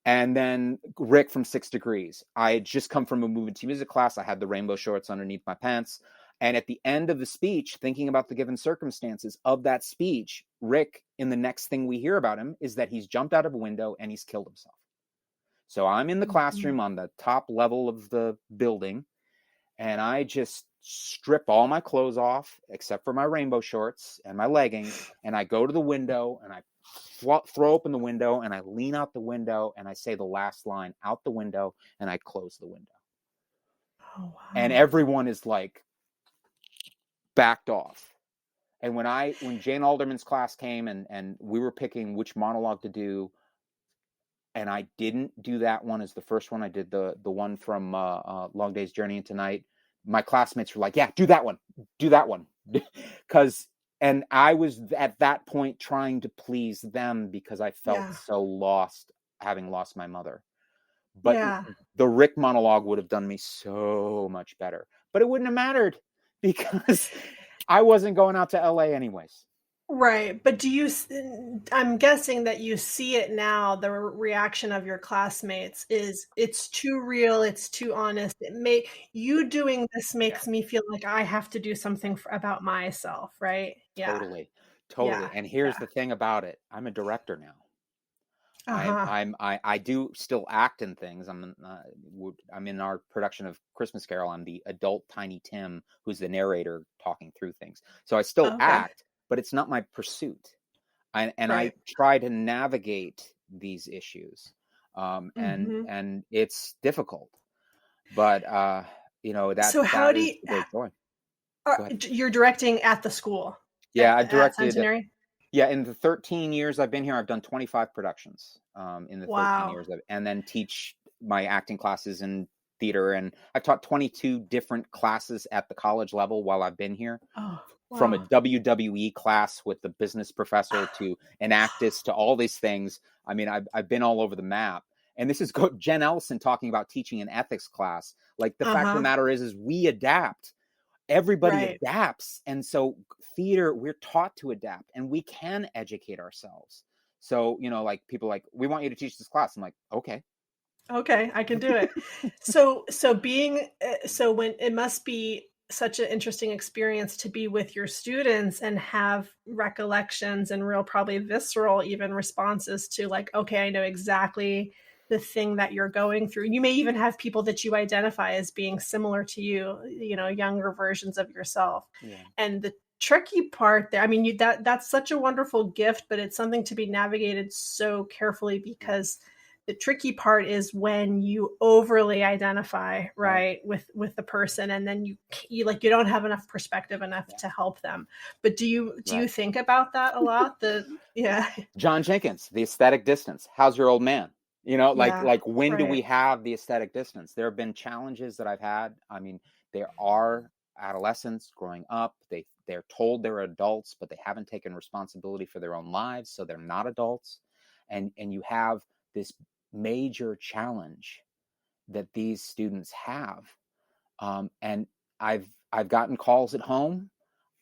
And then Rick from 6 Degrees. I had just come from a movement to music class. I had the rainbow shorts underneath my pants. And at the end of the speech, thinking about the given circumstances of that speech, Rick, in the next thing we hear about him, is that he's jumped out of a window and he's killed himself. So I'm in the classroom on the top level of the building, and I just strip all my clothes off, except for my rainbow shorts and my leggings, and I go to the window, and I throw open the window, and I lean out the window, and I say the last line out the window, and I close the window. Oh, wow. And everyone is like, backed off. And when Jane Alderman's class came and we were picking which monologue to do, and I didn't do that one as the first one, I did the one from Long Day's Journey into Night. My classmates were like, yeah, do that one. And I was at that point trying to please them because I felt so lost, having lost my mother. But the Rick monologue would have done me so much better. But it wouldn't have mattered, because I wasn't going out to LA anyways. Right. But I'm guessing that you see it now, the reaction of your classmates is, it's too real, it's too honest. You doing this makes me feel like I have to do something about myself, right? Yeah. Totally. Yeah. And here's the thing about it. I'm a director now. I do still act in things. I'm in our production of Christmas Carol. I'm the adult Tiny Tim, who's the narrator talking through things. So I still act, but it's not my pursuit. I try to navigate these issues, and it's difficult. But So how do you? Great joy. You're directing at the school? Yeah, I directed. Centenary? Yeah, in the 13 years I've been here, I've done 25 productions in the 13 years, and then teach my acting classes in theater. And I've taught 22 different classes at the college level while I've been here. From a WWE class with the business professor to an actress to all these things. I mean, I've been all over the map. And this is Jen Ellison talking about teaching an ethics class. Like, the fact of the matter is we adapt. Everybody adapts. And so theater, we're taught to adapt, and we can educate ourselves. So, like, people like, we want you to teach this class. I'm like, okay, I can do it. So when it must be such an interesting experience to be with your students and have recollections and real, probably visceral even responses to, like, okay, I know exactly the thing that you're going through. You may even have people that you identify as being similar to you, younger versions of yourself. Yeah. And the tricky part there, I mean, that's such a wonderful gift, but it's something to be navigated so carefully, because the tricky part is when you overly identify with the person, and then you don't have enough perspective enough to help them. But do you think about that a lot? John Jenkins, the aesthetic distance. How's your old man? When do we have the aesthetic distance? There have been challenges that I've had. I mean, there are adolescents growing up. They're told they're adults, but they haven't taken responsibility for their own lives, so they're not adults. And you have this major challenge that these students have. And I've gotten calls at home.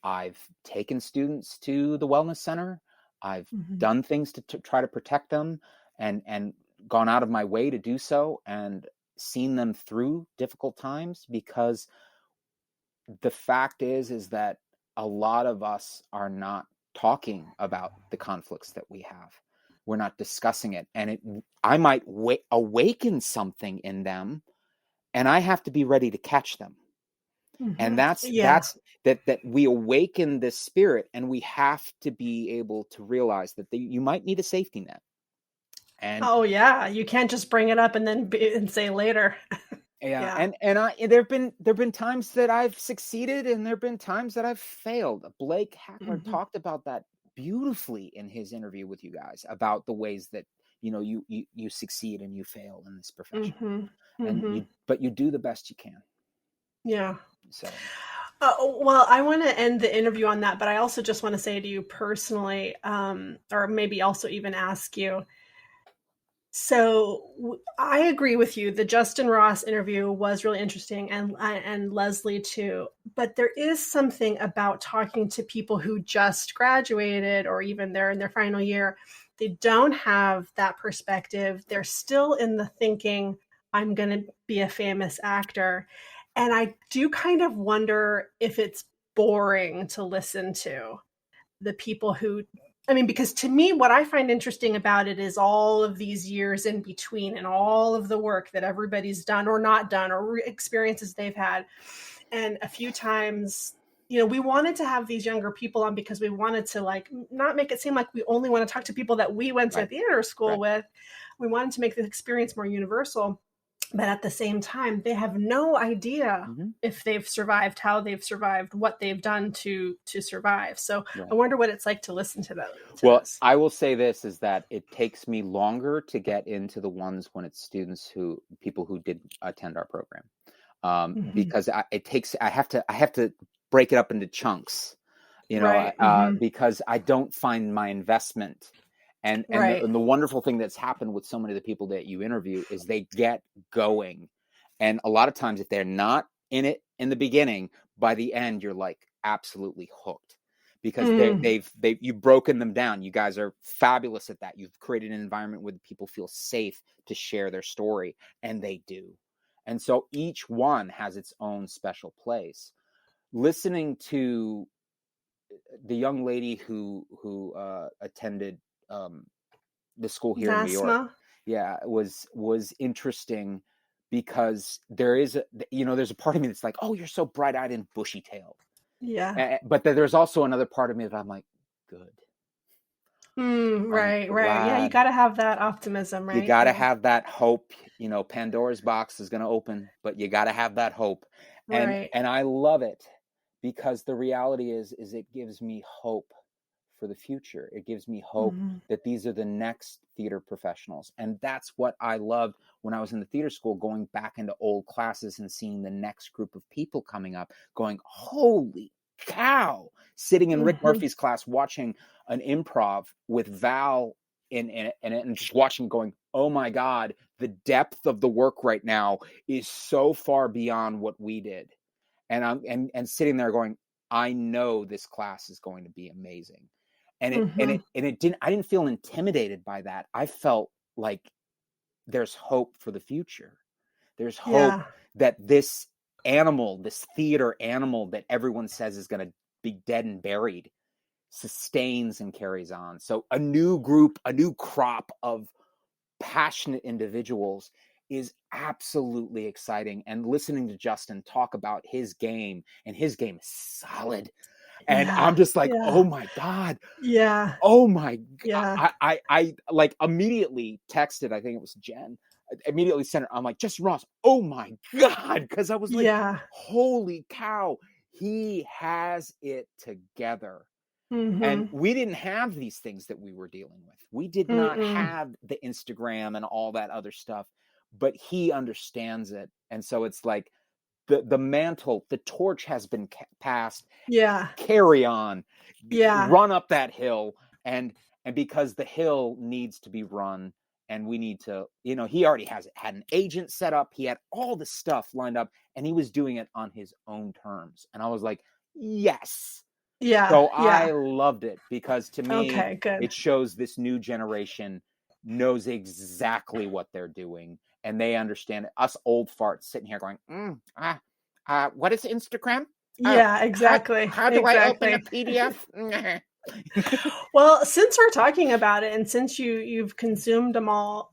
I've taken students to the wellness center. I've done things to try to protect them, and gone out of my way to do so, and seen them through difficult times, because the fact is that a lot of us are not talking about the conflicts that we have. We're not discussing it. And I might awaken something in them, and I have to be ready to catch them. And that's that we awaken this spirit, and we have to be able to realize that you might need a safety net. And you can't just bring it up and then say later. And there've been times that I've succeeded, and there've been times that I've failed. Blake Hackler talked about that beautifully in his interview with you guys, about the ways that you succeed and you fail in this profession, but you do the best you can. Yeah. So. Well, I want to end the interview on that, but I also just want to say to you personally, or maybe also even ask you. So I agree with you. The Justin Ross interview was really interesting, and Leslie too. But there is something about talking to people who just graduated, or even they're in their final year. They don't have that perspective. They're still in the thinking, I'm going to be a famous actor. And I do kind of wonder if it's boring to listen to the people who, because to me, what I find interesting about it is all of these years in between, and all of the work that everybody's done or not done, or experiences they've had. And a few times, we wanted to have these younger people on because we wanted to not make it seem like we only want to talk to people that we went to theater school with. We wanted to make the experience more universal. But at the same time, they have no idea if they've survived, how they've survived, what they've done to survive. So I wonder what it's like to listen to them. I will say this, is that it takes me longer to get into the ones when it's people who did attend our program, because I have to break it up into chunks, because I don't find my investment. And the wonderful thing that's happened with so many of the people that you interview is they get going. And a lot of times, if they're not in it in the beginning, by the end, you're like absolutely hooked, because you've broken them down. You guys are fabulous at that. You've created an environment where people feel safe to share their story, and they do. And so each one has its own special place. Listening to the young lady who attended the school here in New York, was interesting, because there's a part of me that's like, oh, you're so bright-eyed and bushy-tailed, but there's also another part of me that I'm like, good, right, you got to have that optimism, right? You got to have that hope. Pandora's box is going to open, but you got to have that hope, and I love it, because the reality is it gives me hope for the future. It gives me hope that these are the next theater professionals. And that's what I loved when I was in the theater school, going back into old classes and seeing the next group of people coming up, going, holy cow, sitting in Rick Murphy's class, watching an improv with Val in it, and just watching, going, oh my God, the depth of the work right now is so far beyond what we did. And I'm sitting there going, I know this class is going to be amazing. And I didn't feel intimidated by that. I felt like there's hope for the future. There's hope that this theater animal that everyone says is going to be dead and buried, sustains and carries on. So a new group, a new crop of passionate individuals is absolutely exciting. And listening to Justin talk about his game, and his game is solid. And I'm just like, oh my God. Yeah. Oh my God. I like immediately texted, I think it was Jen, immediately sent her. I'm like, Justin Ross, oh my God. Cause I was like, holy cow, he has it together. And we didn't have these things that we were dealing with. We did not have the Instagram and all that other stuff, but he understands it. And so it's like, the mantle, the torch has been passed. Carry on. Run up that hill. And because the hill needs to be run, and we need to, he already had an agent set up. He had all the stuff lined up, and he was doing it on his own terms. And I was like, yes. So I loved it, because to me, it shows this new generation knows exactly what they're doing. And they understand it. Us old farts sitting here going, what is Instagram? Exactly. How do I open a PDF? Well, since we're talking about it, and since you've consumed them all,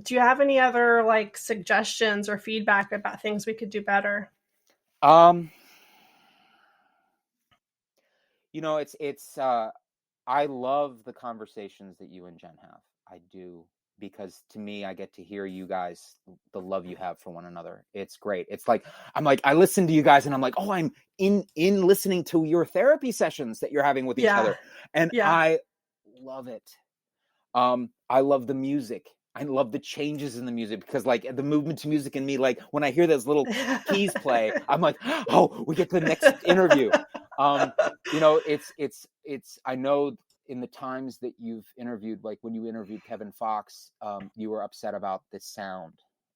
do you have any other like suggestions or feedback about things we could do better? It's I love the conversations that you and Jen have. I do, because to me, I get to hear you guys, the love you have for one another. It's great. It's like, I listen to you guys and I'm like, oh, I'm in listening to your therapy sessions that you're having with each other. And I love it. I love the music. I love the changes in the music, because like the movement to music in me, like when I hear those little keys play, I'm like, oh, we get to the next interview. It's I know in the times that you've interviewed, like when you interviewed Kevin Fox, you were upset about the sound,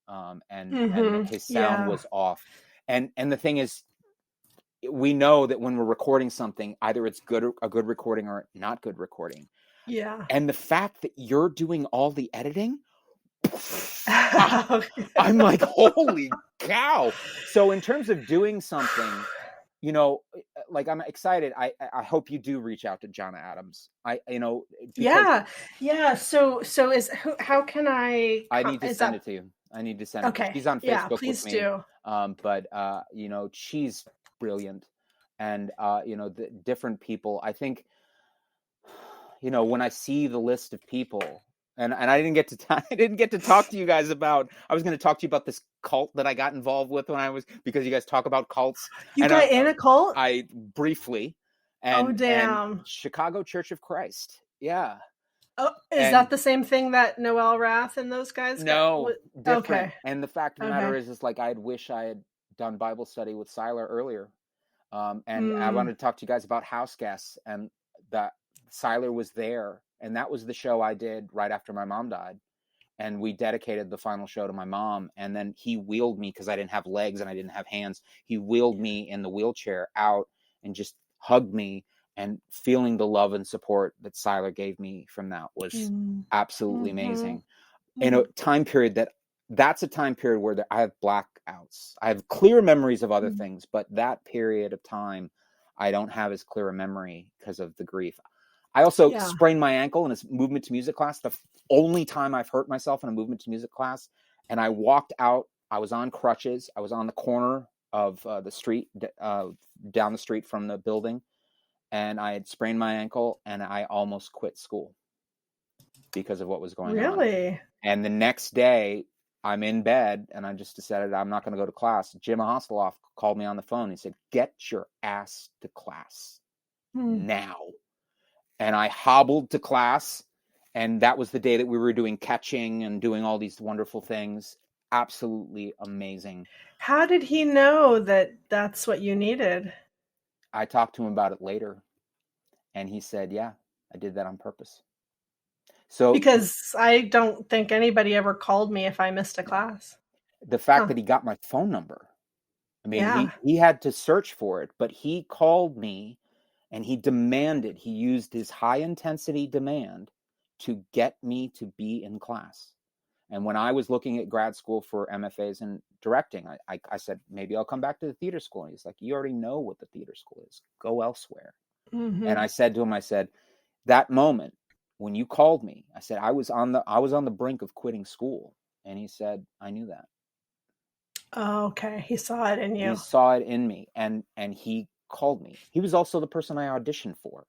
and his sound was off. And the thing is, we know that when we're recording something, either it's a good recording or not good recording. Yeah. And the fact that you're doing all the editing, I'm like, holy cow. So in terms of doing something, like I'm excited. I hope you do reach out to Johnna Adams. How can I? I need to send it to you. I need to send it. She's on Facebook please with me. Do. But she's brilliant, and the different people. I think, when I see the list of people. And I didn't get to talk to you guys about. I was going to talk to you about this cult that I got involved with because you guys talk about cults. You got in a cult? I briefly. And Chicago Church of Christ. Yeah. Oh, is that the same thing that Noel Rath and those guys? No, different. Okay. And the fact of the matter is like I wish I had done Bible study with Siler earlier. And I wanted to talk to you guys about house guests, and that Siler was there. And that was the show I did right after my mom died. And we dedicated the final show to my mom. And then he wheeled me, because I didn't have legs and I didn't have hands. He wheeled me in the wheelchair out and just hugged me. And feeling the love and support that Siler gave me from that was absolutely amazing. In a time period that's a time period where I have blackouts. I have clear memories of other things, but that period of time, I don't have as clear a memory because of the grief. I also sprained my ankle in a movement to music class. The only time I've hurt myself in a movement to music class. And I walked out. I was on crutches. I was on the corner of the street, down the street from the building. And I had sprained my ankle, and I almost quit school because of what was going on. Really? And the next day, I'm in bed, and I just decided I'm not going to go to class. Jim Hosteloff called me on the phone. He said, "Get your ass to class now." And I hobbled to class, and that was the day that we were doing catching and doing all these wonderful things. Absolutely amazing. How did he know that that's what you needed? I talked to him about it later, and he said, yeah, I did that on purpose. So because I don't think anybody ever called me if I missed a class. The fact that he got my phone number, I mean, he had to search for it, but he called me. And he used his high intensity demand to get me to be in class. And when I was looking at grad school for MFAs in directing, I said, maybe I'll come back to the theater school. And he's like, you already know what the theater school is. Go elsewhere. And I said to him, that moment when you called me, I said, I was on the brink of quitting school. And he said, I knew that. Oh, okay. He saw it in you. He saw it in me. And he called me. He was also the person I auditioned for.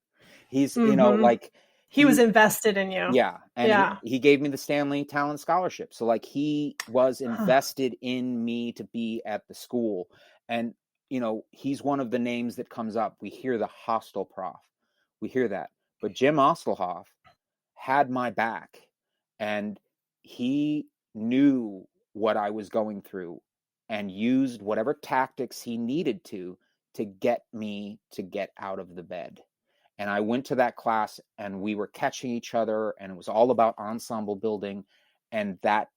He's, he was invested in you. Yeah. And he gave me the Stanley Talent Scholarship. So he was invested in me to be at the school. And, he's one of the names that comes up. We hear the hostel prof. We hear that. But Jim Ostelhoff had my back, and he knew what I was going through and used whatever tactics he needed to get me to get out of the bed. And I went to that class, and we were catching each other, and it was all about ensemble building, and that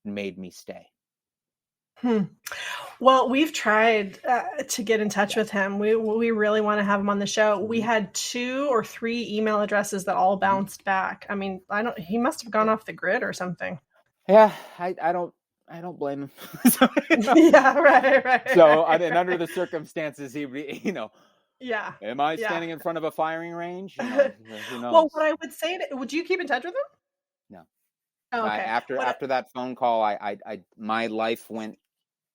made me stay. Well, we've tried to get in touch with him. We really want to have him on the show. We had 2 or 3 email addresses that all bounced back. I mean, he must have gone off the grid or something. Yeah, I don't blame him. Yeah, right. So, I mean, under the circumstances, he. Yeah. Am I Yeah. standing in front of a firing range? You know, who knows? Well, what I would say, would you keep in touch with them? No. Oh, okay. After that phone call, my life went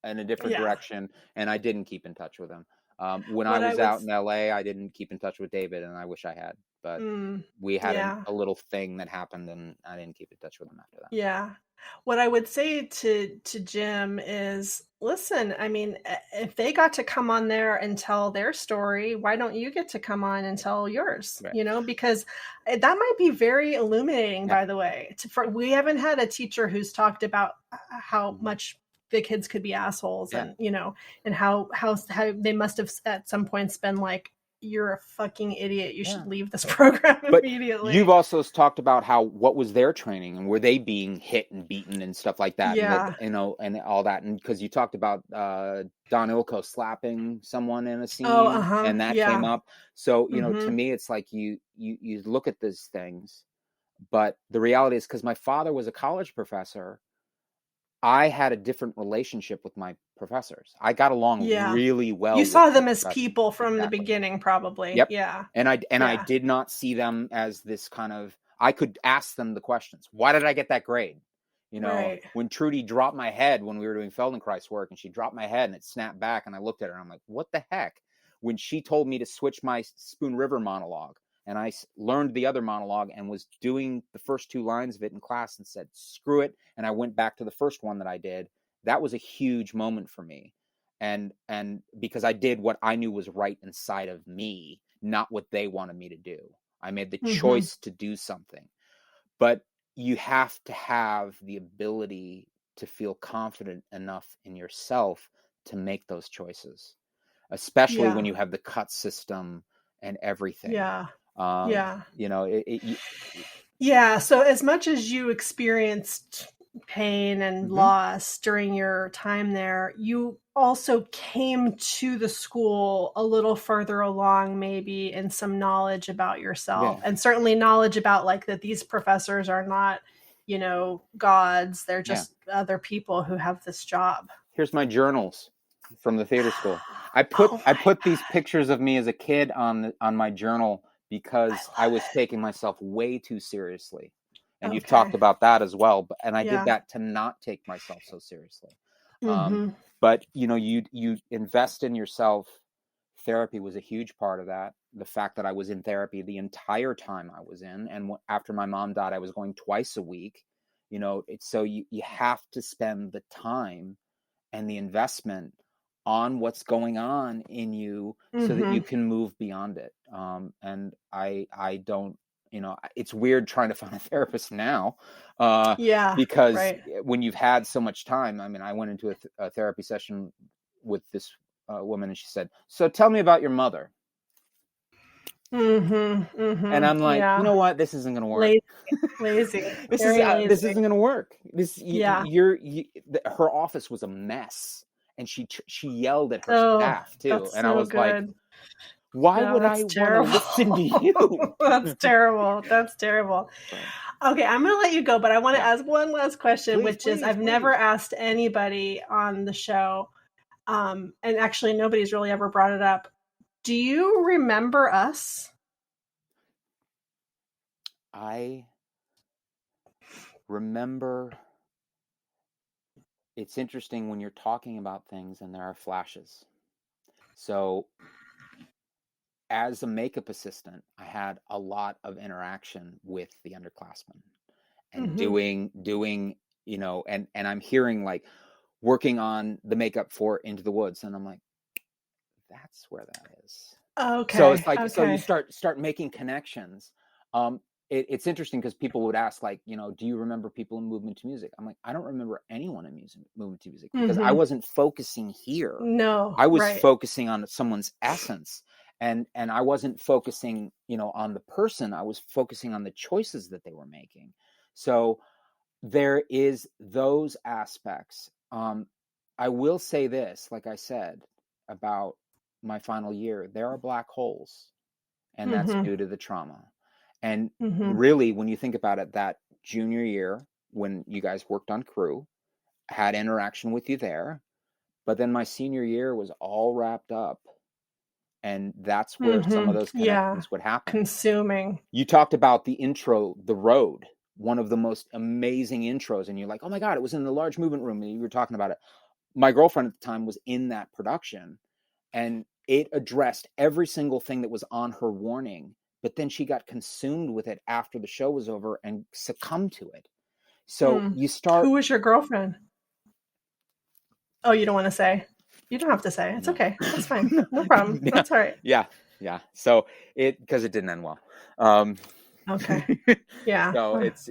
in a different Yeah. direction, and I didn't keep in touch with him. When I What I was would out in LA, I didn't keep in touch with David, and I wish I had. But we had yeah. a little thing that happened, and I didn't keep in touch with him after that. Yeah. What I would say to Jim is, listen, I mean, if they got to come on there and tell their story, why don't you get to come on and tell yours? Right. You know, because that might be very illuminating, by the way. We haven't had a teacher who's talked about how much the kids could be assholes, and, you know, and how they must have at some points been like, you're a fucking idiot. You should leave this program immediately. You've also talked about what was their training, and were they being hit and beaten and stuff like that? Yeah. And, you know, and all that. And because you talked about Don Ilko slapping someone in a scene, and that came up. So, you know, to me, it's like you look at these things, but the reality is, because my father was a college professor, I had a different relationship with my professors. I got along really well. You saw them as people from the beginning, probably. Yep. Yeah. And I did not see them as this kind of, I could ask them the questions. Why did I get that grade? You know, when Trudy dropped my head when we were doing Feldenkrais work, and she dropped my head and it snapped back, and I looked at her and I'm like, what the heck? When she told me to switch my Spoon River monologue, and I learned the other monologue and was doing the first 2 lines of it in class and said, screw it. And I went back to the first one that I did. That was a huge moment for me. And because I did what I knew was right inside of me, not what they wanted me to do. I made the choice to do something. But you have to have the ability to feel confident enough in yourself to make those choices, especially when you have the cut system and everything. You know, so as much as you experienced pain and loss during your time there, you also came to the school a little further along, maybe, in some knowledge about yourself, and certainly knowledge about, like, that these professors are not, you know, gods. They're just other people who have this job. Here's my journals from the theater school. I put these pictures of me as a kid on my journal, because I was taking myself way too seriously. And you've talked about that as well. And I did that to not take myself so seriously. But, you know, you invest in yourself. Therapy was a huge part of that. The fact that I was in therapy the entire time I was in. And after my mom died, I was going twice a week. You know, so you have to spend the time and the investment on what's going on in you, so that you can move beyond it. And I don't, you know, it's weird trying to find a therapist now, because when you've had so much time. I mean, I went into a therapy session with this woman, and she said, so tell me about your mother. And I'm like, you know what? This isn't going to work. Lazy. This isn't going to work. Her office was a mess. And she yelled at her staff too, and I was like, "Why would I want to listen to you?" That's terrible. That's terrible. Okay, I'm going to let you go, but I want to ask one last question, which is I've never asked anybody on the show, and actually nobody's really ever brought it up. Do you remember us? I remember. It's interesting when you're talking about things and there are flashes. So as a makeup assistant, I had a lot of interaction with the underclassmen, and doing, you know, and I'm hearing, like, working on the makeup for Into the Woods. And I'm like, that's where that is. Okay. So it's like, so you start making connections. It's interesting because people would ask, like, you know, do you remember people in Movement to Music? I'm like, I don't remember anyone in Movement to Music, because I wasn't focusing here. No, I was focusing on someone's essence, and I wasn't focusing, you know, on the person. I was focusing on the choices that they were making. So there is those aspects. I will say this, like I said about my final year, there are black holes, and that's due to the trauma. And really, when you think about it, that junior year, when you guys worked on crew, had interaction with you there. But then my senior year was all wrapped up And that's where some of those connections would happen. Consuming. You talked about the intro, The Road, one of the most amazing intros. And you're like, oh my God, it was in the large movement room. And you were talking about it. My girlfriend at the time was in that production, and it addressed every single thing that was on her warning. But then she got consumed with it after the show was over and succumbed to it. So you start. Who was your girlfriend? Oh, you don't want to say? You don't have to say. It's okay. That's fine. No problem. Yeah. That's all right. Yeah. So because it didn't end well. Okay. Yeah. So it's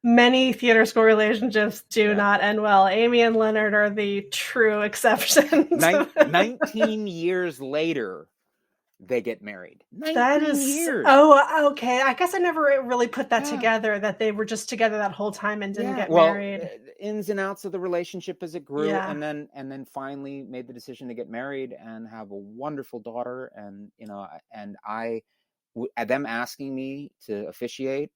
many theater school relationships do not end well. Amy and Leonard are the true exceptions. 19 years later, they get married. 19 years. Oh, okay. I guess I never really put that together, that they were just together that whole time and didn't get married. Ins and outs of the relationship as it grew, and then finally made the decision to get married and have a wonderful daughter. And them asking me to officiate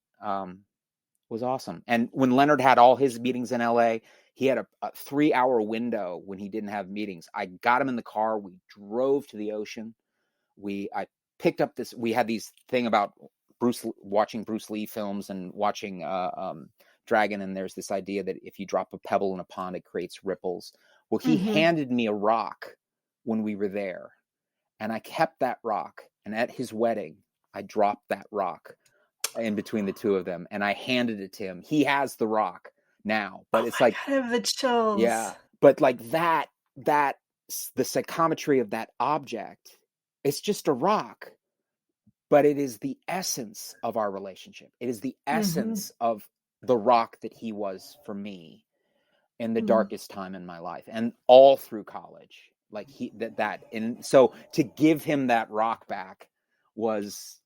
was awesome. And when Leonard had all his meetings in LA, he had a 3-hour window when he didn't have meetings. I got him in the car. We drove to the ocean. I picked up this. We had these thing about watching Bruce Lee films and watching Dragon. And there's this idea that if you drop a pebble in a pond, it creates ripples. Well, he handed me a rock when we were there, and I kept that rock. And at his wedding, I dropped that rock in between the two of them, and I handed it to him. He has the rock now, but it's like, I have the chills. Yeah, but like that the psychometry of that object, it's just a rock, but it is the essence of our relationship. It is the essence of the rock that he was for me in the darkest time in my life and all through college. Like and so to give him that rock back was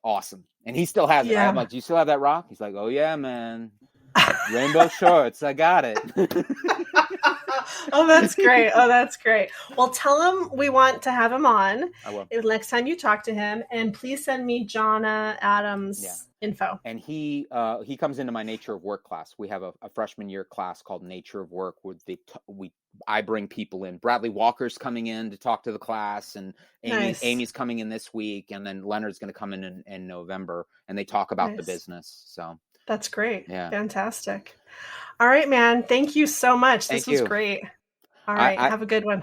awesome. And he still has it. I'm like, do you still have that rock? He's like, oh yeah, man. Rainbow shorts. I got it. Oh, that's great. Well, tell him we want to have him on. I will. Next time you talk to him, and please send me Johnna Adams info. And he comes into my Nature of Work class. We have a freshman year class called Nature of Work, where I bring people in. Bradley Walker's coming in to talk to the class, and Amy's coming in this week, and then Leonard's going to come in November, and they talk about the business. So that's great. Yeah. Fantastic. All right, man. Thank you so much. This was great. All right. Have a good one.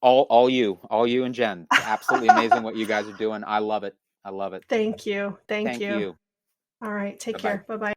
All you and Jen. Absolutely amazing what you guys are doing. I love it. Thank you. Thank you. All right. Take care. Bye-bye.